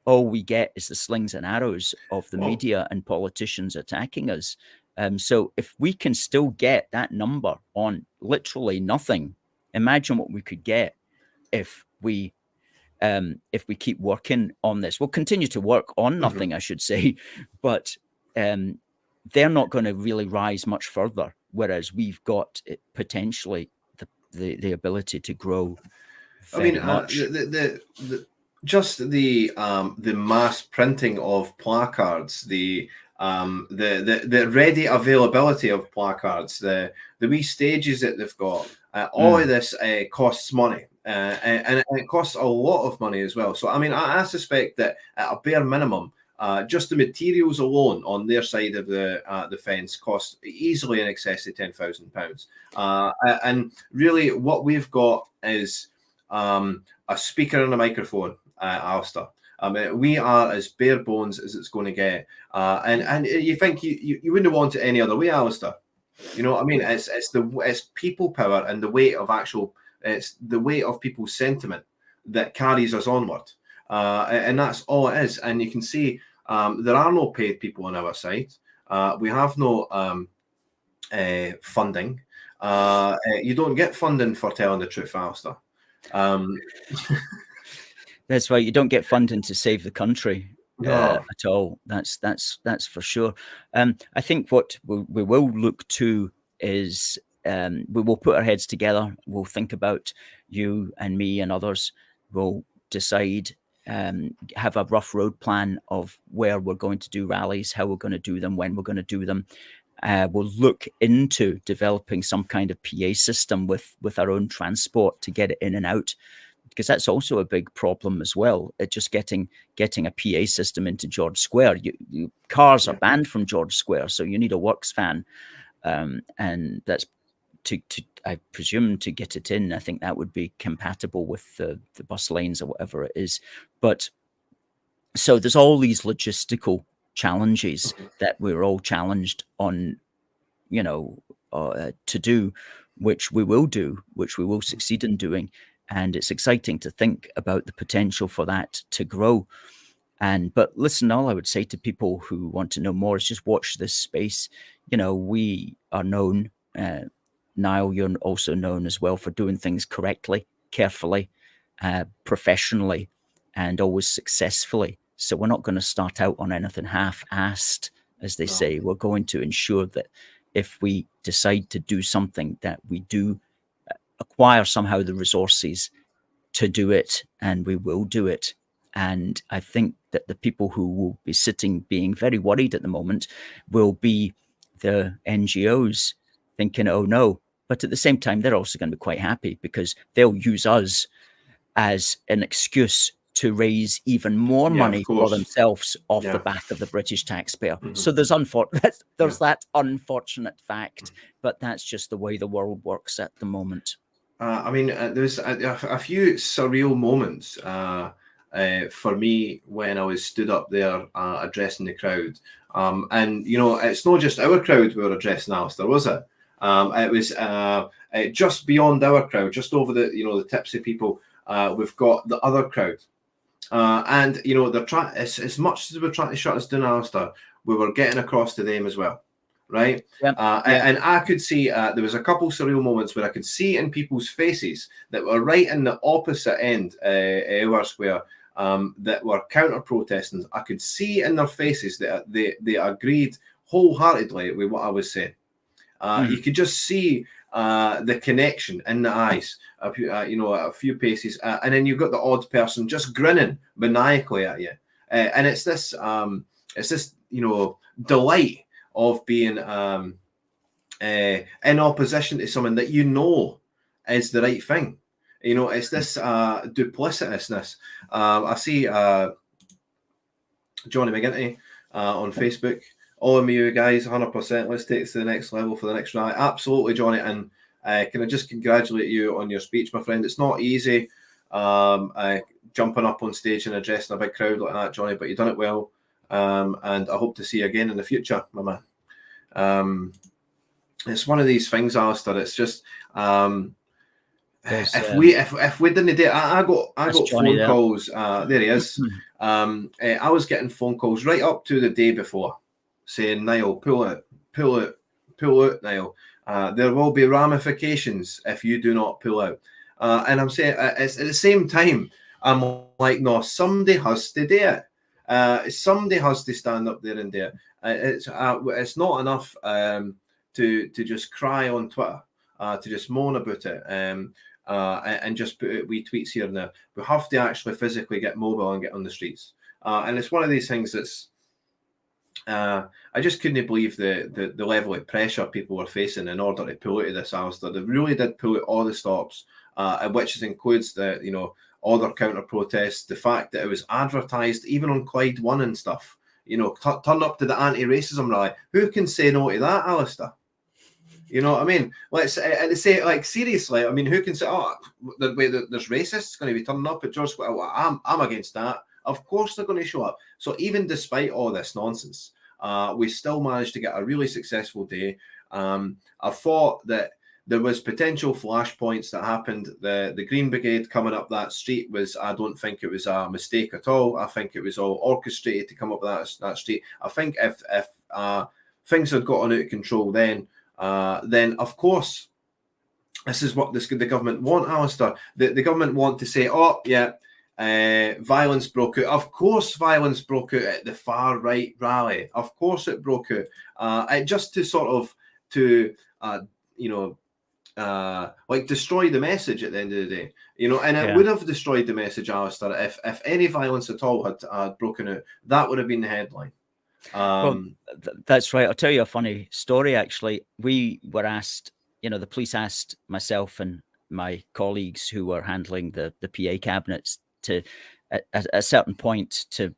All we get is the slings and arrows of the media and politicians attacking us. So if we can still get that number on literally nothing, imagine what we could get if we keep working on this. We'll continue to work on nothing, I should say, but they're not going to really rise much further, whereas we've got potentially the ability to grow very much. Just the mass printing of placards, the ready availability of placards, the wee stages that they've got, all of this costs money, and it costs a lot of money as well. So I mean, I suspect that at a bare minimum, just the materials alone on their side of the fence cost easily in excess of £10,000. And really, what we've got is a speaker and a microphone, Alistair. I mean, we are as bare bones as it's going to get. And you think you wouldn't want it any other way, Alistair? You know what I mean? It's people power and the weight of it's the weight of people's sentiment that carries us onward. And that's all it is. And you can see there are no paid people on our side. We have no funding. You don't get funding for telling the truth, Alistair. That's right. You don't get funding to save the country at all. That's for sure. I think what we will look to is we will put our heads together. We'll think about you and me and others. We'll decide, have a rough road plan of where we're going to do rallies, how we're going to do them, when we're going to do them. We'll look into developing some kind of PA system with our own transport to get it in and out, because that's also a big problem as well. Just getting a PA system into George Square. Cars are banned from George Square, so you need a works van, and that's to I presume to get it in. I think that would be compatible with the bus lanes or whatever it is. But so there's all these logistical challenges that we're all challenged on, to do, which we will do, which we will succeed in doing. And it's exciting to think about the potential for that to grow. But listen, all I would say to people who want to know more is just watch this space. We are known, Niall, you're also known as well for doing things correctly, carefully, professionally, and always successfully. So we're not going to start out on anything half-assed, as they say. We're going to ensure that if we decide to do something, that we do acquire somehow the resources to do it, and we will do it. And I think that the people who will be sitting being very worried at the moment will be the NGOs thinking, oh no, But at the same time, they're also going to be quite happy because they'll use us as an excuse to raise even more money for themselves off the back of the British taxpayer. So there's that unfortunate fact, but that's just the way the world works at the moment. I mean, there's a few surreal moments for me when I was stood up there addressing the crowd. And, you know, it's not just our crowd we were addressing, Alistair, was it? It was just beyond our crowd, just over the, you know, the tipsy people. We've got the other crowd. And, you know, they're trying, as much as we're trying to shut us down, Alistair, we were getting across to them as well. Right. And I could see there was a couple surreal moments where I could see in people's faces that were right in the opposite end, our square, that were counter protesting. I could see in their faces that they agreed wholeheartedly with what I was saying. You could just see the connection in the eyes, you know, a few paces, and then you've got the odd person just grinning maniacally at you, and it's this, you know, delight of being in opposition to someone that you know is the right thing. You know, it's this duplicitousness. I see Johnny Mcginty on Facebook. All of you guys, 100%. Let's take it to the next level for the next rally. Absolutely, Johnny. And can I just congratulate you on your speech, my friend? It's not easy jumping up on stage and addressing a big crowd like that, Johnny, but you've done it well. And I hope to see you again in the future, my man. It's one of these things, Alistair. It's just if we didn't do it, I got phone calls. There he is. I was getting phone calls right up to the day before, saying, "Niall, pull out, Niall. There will be ramifications if you do not pull out." And I'm saying, it's at the same time, I'm like, no, somebody has to do it. Somebody has to stand up there and do it. It's not enough to just cry on Twitter, to just moan about it, and just put wee tweets here and there. We have to actually physically get mobile and get on the streets. And it's one of these things that's, I just couldn't believe the level of pressure people were facing in order to pull out of this, Alistair. They really did pull out all the stops, which includes the, you know, other counter protests, the fact that it was advertised even on Clyde One and stuff. You know, turn up to the anti-racism rally. Who can say no to that, Alistair? You know what I mean? Let's say, like, seriously. I mean, who can say, oh, the way that there's racists going to be turning up at George Square? Well, I'm against that. Of course they're going to show up. So even despite all this nonsense, we still managed to get a really successful day. I thought that there was potential flashpoints that happened. The Green Brigade coming up that street was, I don't think it was a mistake at all. I think it was all orchestrated to come up that street. I think if things had gotten out of control then of course, this is what the government want, Alistair. The government want to say, oh, yeah, violence broke out. Of course, violence broke out at the far right rally. Of course, it broke out. Just to sort of, you know, like destroy the message at the end of the day, you know, and it would have destroyed the message, Alistair, if any violence at all had broken out. That would have been the headline. Well, that's right. I'll tell you a funny story, actually. We were asked, you know, the police asked myself and my colleagues who were handling the PA cabinets to, at a certain point, to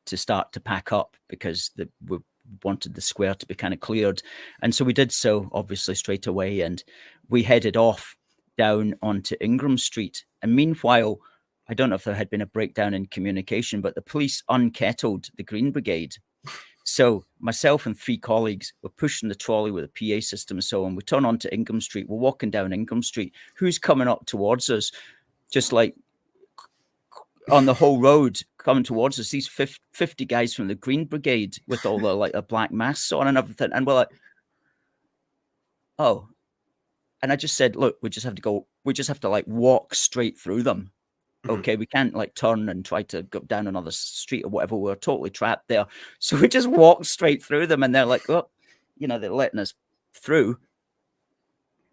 start to pack up because we wanted the square to be kind of cleared. And so we did so, obviously, straight away. And we headed off down onto Ingram Street. And meanwhile, I don't know if there had been a breakdown in communication, but the police unkettled the Green Brigade. So myself and 3 colleagues were pushing the trolley with a PA system and so on. We turn onto Ingram Street. We're walking down Ingram Street. Who's coming up towards us? Just like on the whole road coming towards us, these 50 guys from the Green Brigade with all the like black masks on and everything. And we're like, oh. And I just said, look, we just have to like walk straight through them. Okay, we can't like turn and try to go down another street or whatever. We're totally trapped there. So we just walked straight through them, and they're like, oh, you know, they're letting us through.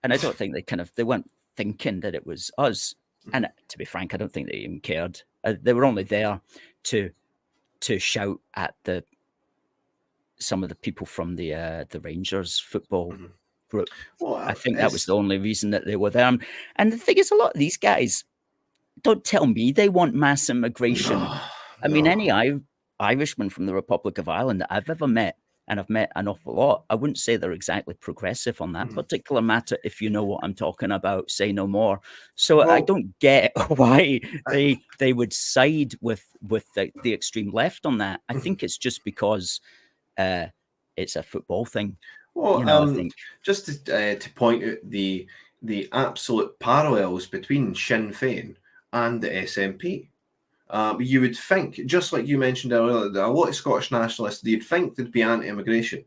And I don't think they weren't thinking that it was us. And to be frank, I don't think they even cared. They were only there to shout at some of the people from the Rangers football group. Well, I think that was the only reason that they were there. And the thing is, a lot of these guys, don't tell me they want mass immigration. I mean, any Irishman from the Republic of Ireland that I've ever met, and I've met an awful lot, I wouldn't say they're exactly progressive on that particular matter. If you know what I'm talking about, say no more. So I don't get why they would side with the extreme left on that. I think it's just because it's a football thing. Well, I think just to point out the absolute parallels between Sinn Féin and the SNP. You would think, just like you mentioned earlier, that a lot of Scottish nationalists, you'd think they'd be anti-immigration,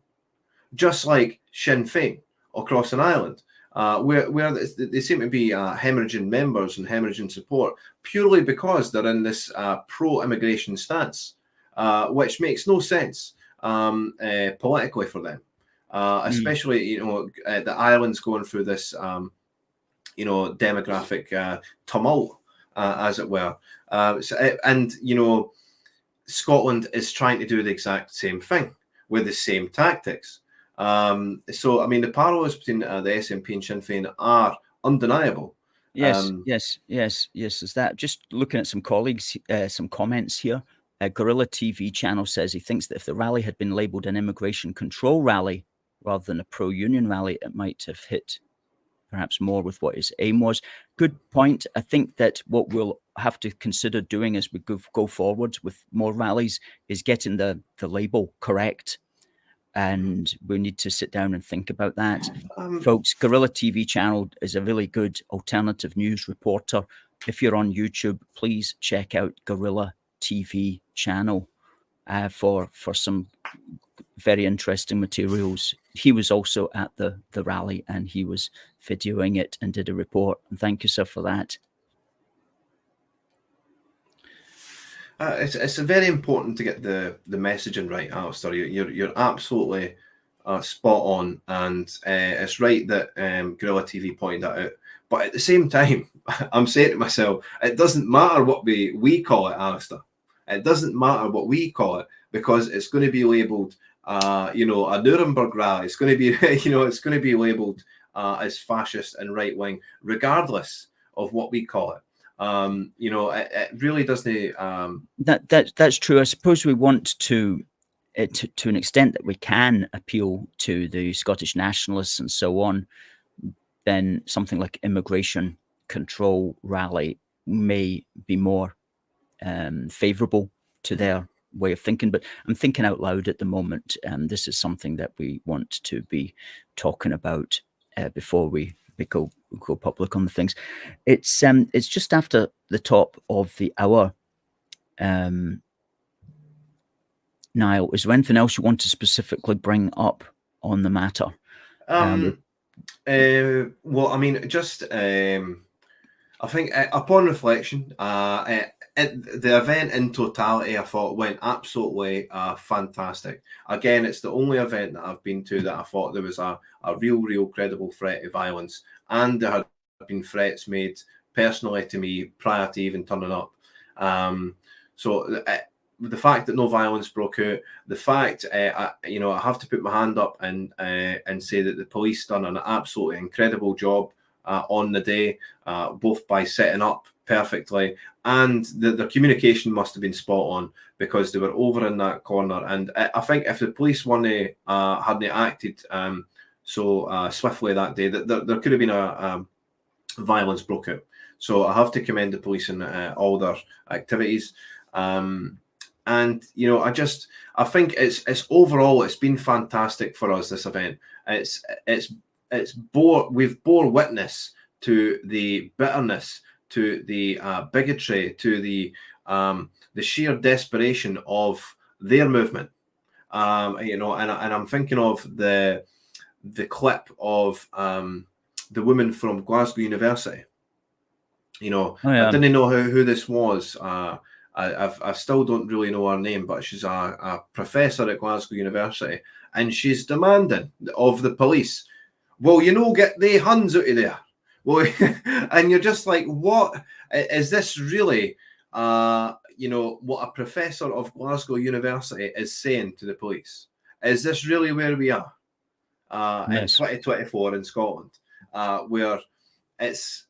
just like Sinn Féin across an island, where they seem to be hemorrhaging members and hemorrhaging support purely because they're in this pro-immigration stance, which makes no sense politically for them. Especially, the island's going through this, demographic tumult, as it were. Scotland is trying to do the exact same thing with the same tactics. So, I mean, the parallels between the SNP and Sinn Féin are undeniable. Yes. Is that just looking at some colleagues, some comments here? Gorilla TV channel says he thinks that if the rally had been labelled an immigration control rally rather than a pro-union rally, it might have hit perhaps more with what his aim was. Good point. I think that what we'll have to consider doing as we go forward with more rallies is getting the label correct. And we need to sit down and think about that. Folks, Gorilla TV channel is a really good alternative news reporter. If you're on YouTube, please check out Gorilla TV channel for some very interesting materials. He was also at the rally and he was videoing it and did a report. And thank you, sir, for that. It's very important to get the messaging right, Alistair. You're absolutely spot on, and it's right that Gorilla TV pointed that out. But at the same time, I'm saying to myself, it doesn't matter what we call it, Alistair. It doesn't matter what we call it, because it's going to be labelled, a Nuremberg rally. It's going to be, it's going to be labelled as fascist and right wing, regardless of what we call it. It really doesn't. That's true. I suppose we want to an extent that we can appeal to the Scottish nationalists and so on. Then something like immigration control rally may be more favourable to their way of thinking. But I'm thinking out loud at the moment. This is something that we want to be talking about before we go public on the things. It's just after the top of the hour. Niall, is there anything else you want to specifically bring up on the matter? Well, I mean, just I think upon reflection, the event in totality, I thought went absolutely fantastic. Again, it's the only event that I've been to that I thought there was a real credible threat of violence, and there had been threats made personally to me prior to even turning up. So the fact that no violence broke out, the fact I have to put my hand up and say that the police done an absolutely incredible job on the day, both by setting up perfectly, and the communication must have been spot on, because they were over in that corner. And I think if the police hadn't acted so swiftly that day, that there could have been a violence broke out. So I have to commend the police and all their activities. And I think it's overall it's been fantastic for us, this event. We've bore witness to the bitterness, to the bigotry, to the sheer desperation of their movement. And I'm thinking of the clip of the woman from Glasgow University. Oh, yeah. I didn't know who this was. I still don't really know her name, but she's a professor at Glasgow University, and she's demanding of the police, well, get the hands out of there. Well, and you're just like, what is this really? What a professor of Glasgow University is saying to the police? Is this really where we are? in 2024 in Scotland, where it's,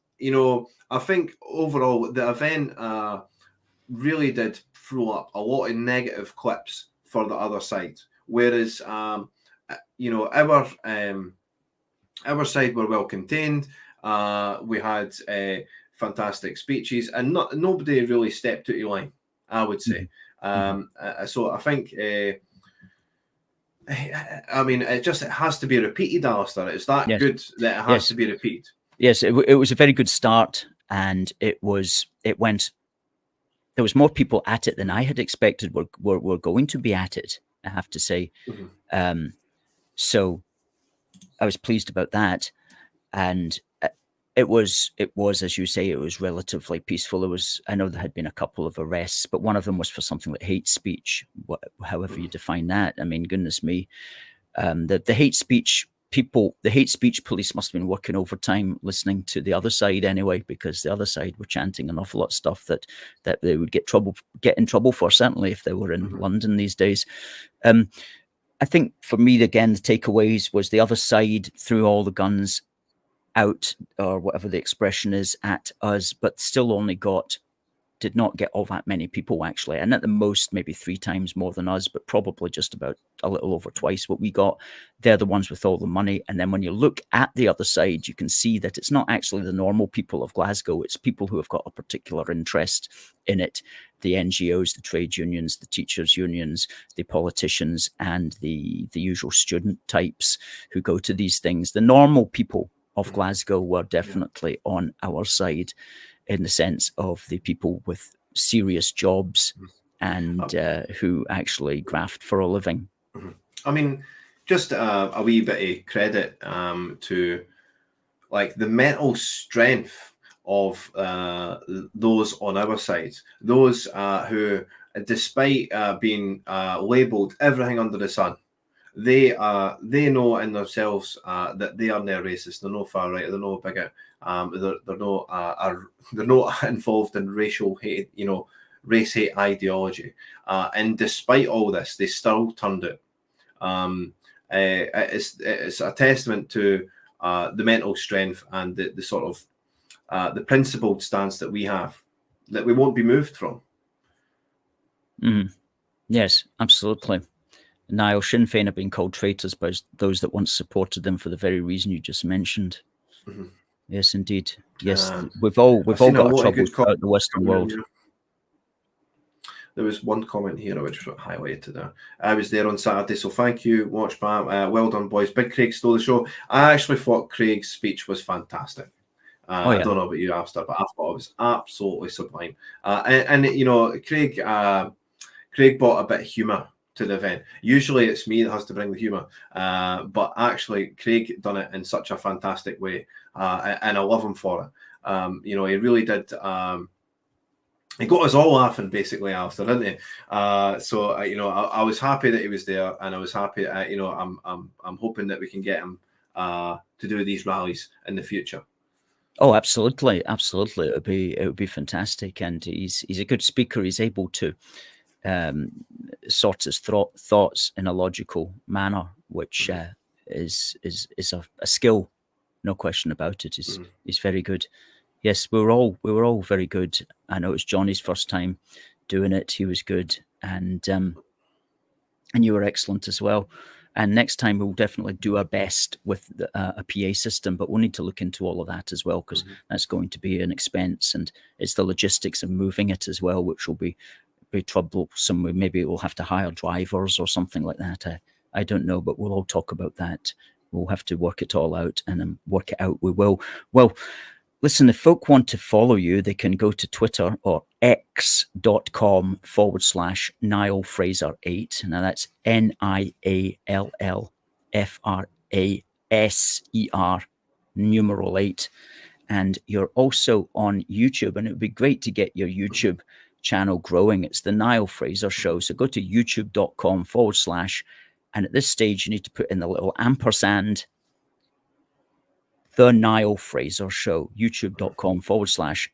I think overall the event really did throw up a lot of negative clips for the other side, whereas our side were well contained. We had fantastic speeches, and nobody really stepped out of line, I would say. So I think, it has to be repeated, Alistair. It's that good that it has to be repeated. Yes, it was a very good start, and it went. There was more people at it than I had expected were going to be at it, I have to say. So I was pleased about that. And it was, as you say, it was relatively peaceful. I know there had been a couple of arrests, but one of them was for something like hate speech, however you define that. I mean, goodness me, the hate speech people, the hate speech police must have been working overtime listening to the other side anyway, because the other side were chanting an awful lot of stuff that they would get in trouble for, certainly if they were in London these days. I think for me, again, the takeaways was the other side threw all the guns out, or whatever the expression is, at us, but still did not get all that many people, actually, and at the most maybe 3 times more than us, but probably just about a little over twice what we got. They're the ones with all the money. And then when you look at the other side, you can see that it's not actually the normal people of Glasgow. It's people who have got a particular interest in it: the NGOs, the trade unions, the teachers unions, the politicians, and the usual student types who go to these things. The normal people of Glasgow were definitely on our side, in the sense of the people with serious jobs and who actually graft for a living. I mean, just a wee bit of credit to like the mental strength of those on our side, those who, despite being labelled everything under the sun, they know in themselves that they are no racist, they're no far right, they're no bigot, they're not involved in racial hate, race hate ideology, and despite all this, they still turned it. It's a testament to the mental strength and the sort of the principled stance that we have, that we won't be moved from. Yes, absolutely. Niall, Sinn Féin have been called traitors by those that once supported them for the very reason you just mentioned. Yes, indeed. Yes, we've all got our troubles throughout the Western world. There was one comment here which was highlighted there. I was there on Saturday, so thank you, Watch Bam. Well done, boys. Big Craig stole the show. I actually thought Craig's speech was fantastic. I don't know about you, Alistair, but I thought it was absolutely sublime. And Craig brought a bit of humour to the event. Usually it's me that has to bring the humour, but actually Craig done it in such a fantastic way, and I love him for it. He really did. He got us all laughing, basically, Alistair, didn't he? So I was happy that he was there, and I was happy. I'm hoping that we can get him to do these rallies in the future. Oh, absolutely. It would be fantastic, and he's a good speaker. He's able to sort his thoughts in a logical manner, which is a skill, no question about it. He's very good. Yes, we were all very good. I know it was Johnny's first time doing it. He was good, and you were excellent as well. And next time we'll definitely do our best with a PA system, but we'll need to look into all of that as well, because that's going to be an expense, and it's the logistics of moving it as well, which will be troublesome. Maybe we'll have to hire drivers or something like that. I don't know, but we'll all talk about that. We'll have to work it all out, and then work it out we will. Well, listen, if folk want to follow you, they can go to Twitter or x.com/Niall Fraser 8. Now that's NIALLFRASER numeral 8. And you're also on YouTube, and it would be great to get your YouTube channel growing. It's the Niall Fraser Show. So go to youtube.com/ and at this stage you need to put in the little ampersand, the Niall Fraser Show, youtube.com/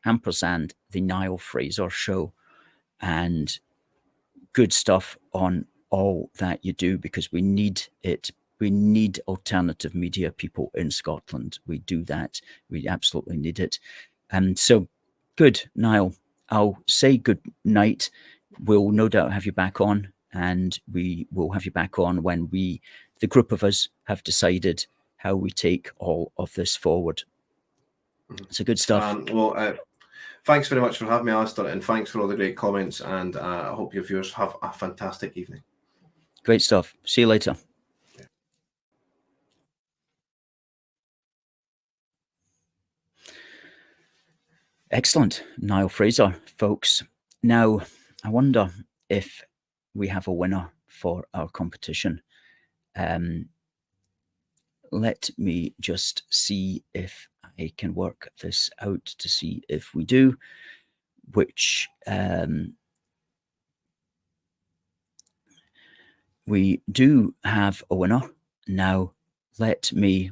ampersand, the Niall Fraser Show. And good stuff on all that you do, because we need it We need alternative media people in Scotland. We do that. We absolutely need it. And so, good, Niall. I'll say good night. We'll no doubt have you back on, and we will have you back on when the group of us, have decided how we take all of this forward. So good stuff. Thanks very much for having me, Alistair, and thanks for all the great comments, and I hope your viewers have a fantastic evening. Great stuff. See you later. Excellent. Niall Fraser, folks. Now, I wonder if we have a winner for our competition. Let me just see if I can work this out to see if we do, which we do have a winner. Now, let me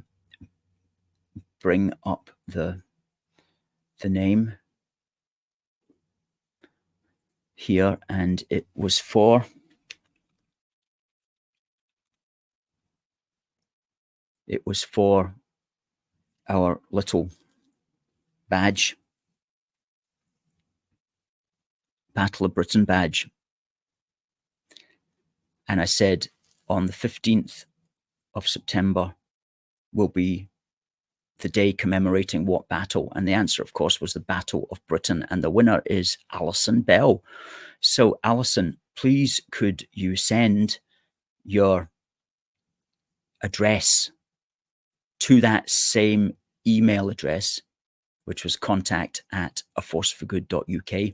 bring up the name here, and it was for our little badge, Battle of Britain badge. And I said on the 15th of September will be the day commemorating what battle? And the answer, of course, was the Battle of Britain. And the winner is Alison Bell. So, Alison, please could you send your address to that same email address, which was contact@aforceforgood.uk,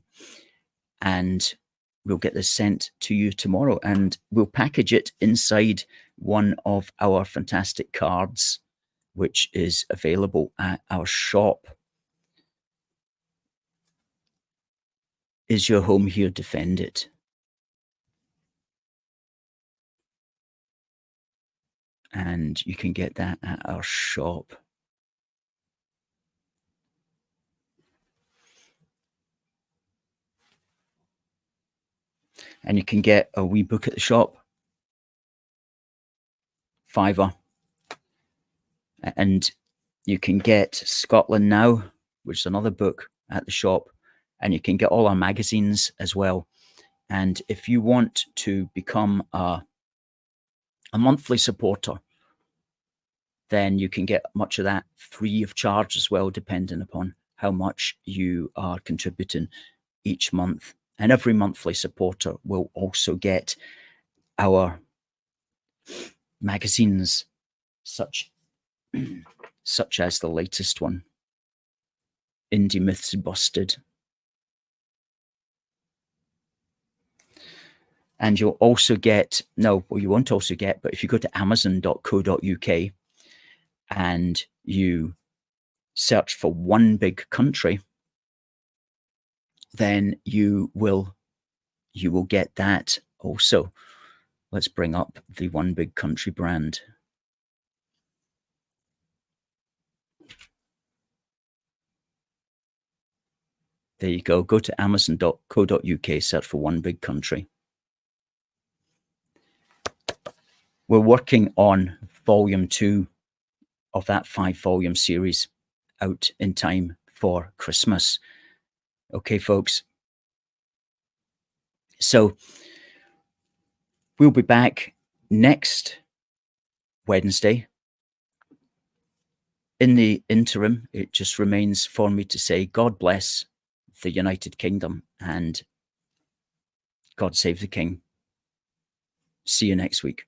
and we'll get this sent to you tomorrow, and we'll package it inside one of our fantastic cards, which is available at our shop. Is your home here? Defend it. And you can get that at our shop. And you can get a wee book at the shop, £5. And you can get Scotland Now, which is another book, at the shop. And you can get all our magazines as well. And if you want to become a monthly supporter, then you can get much of that free of charge as well, depending upon how much you are contributing each month. And every monthly supporter will also get our magazines, such as the latest one, Indie Myths Busted. And you'll also get, you won't also get, but if you go to amazon.co.uk and you search for One Big Country, then you will get that also. Let's bring up the One Big Country brand. There you go. Go to amazon.co.uk, search for One Big Country. We're working on volume 2 of that 5-volume series, out in time for Christmas. Okay, folks. So we'll be back next Wednesday. In the interim, it just remains for me to say God bless the United Kingdom and God save the King. See you next week.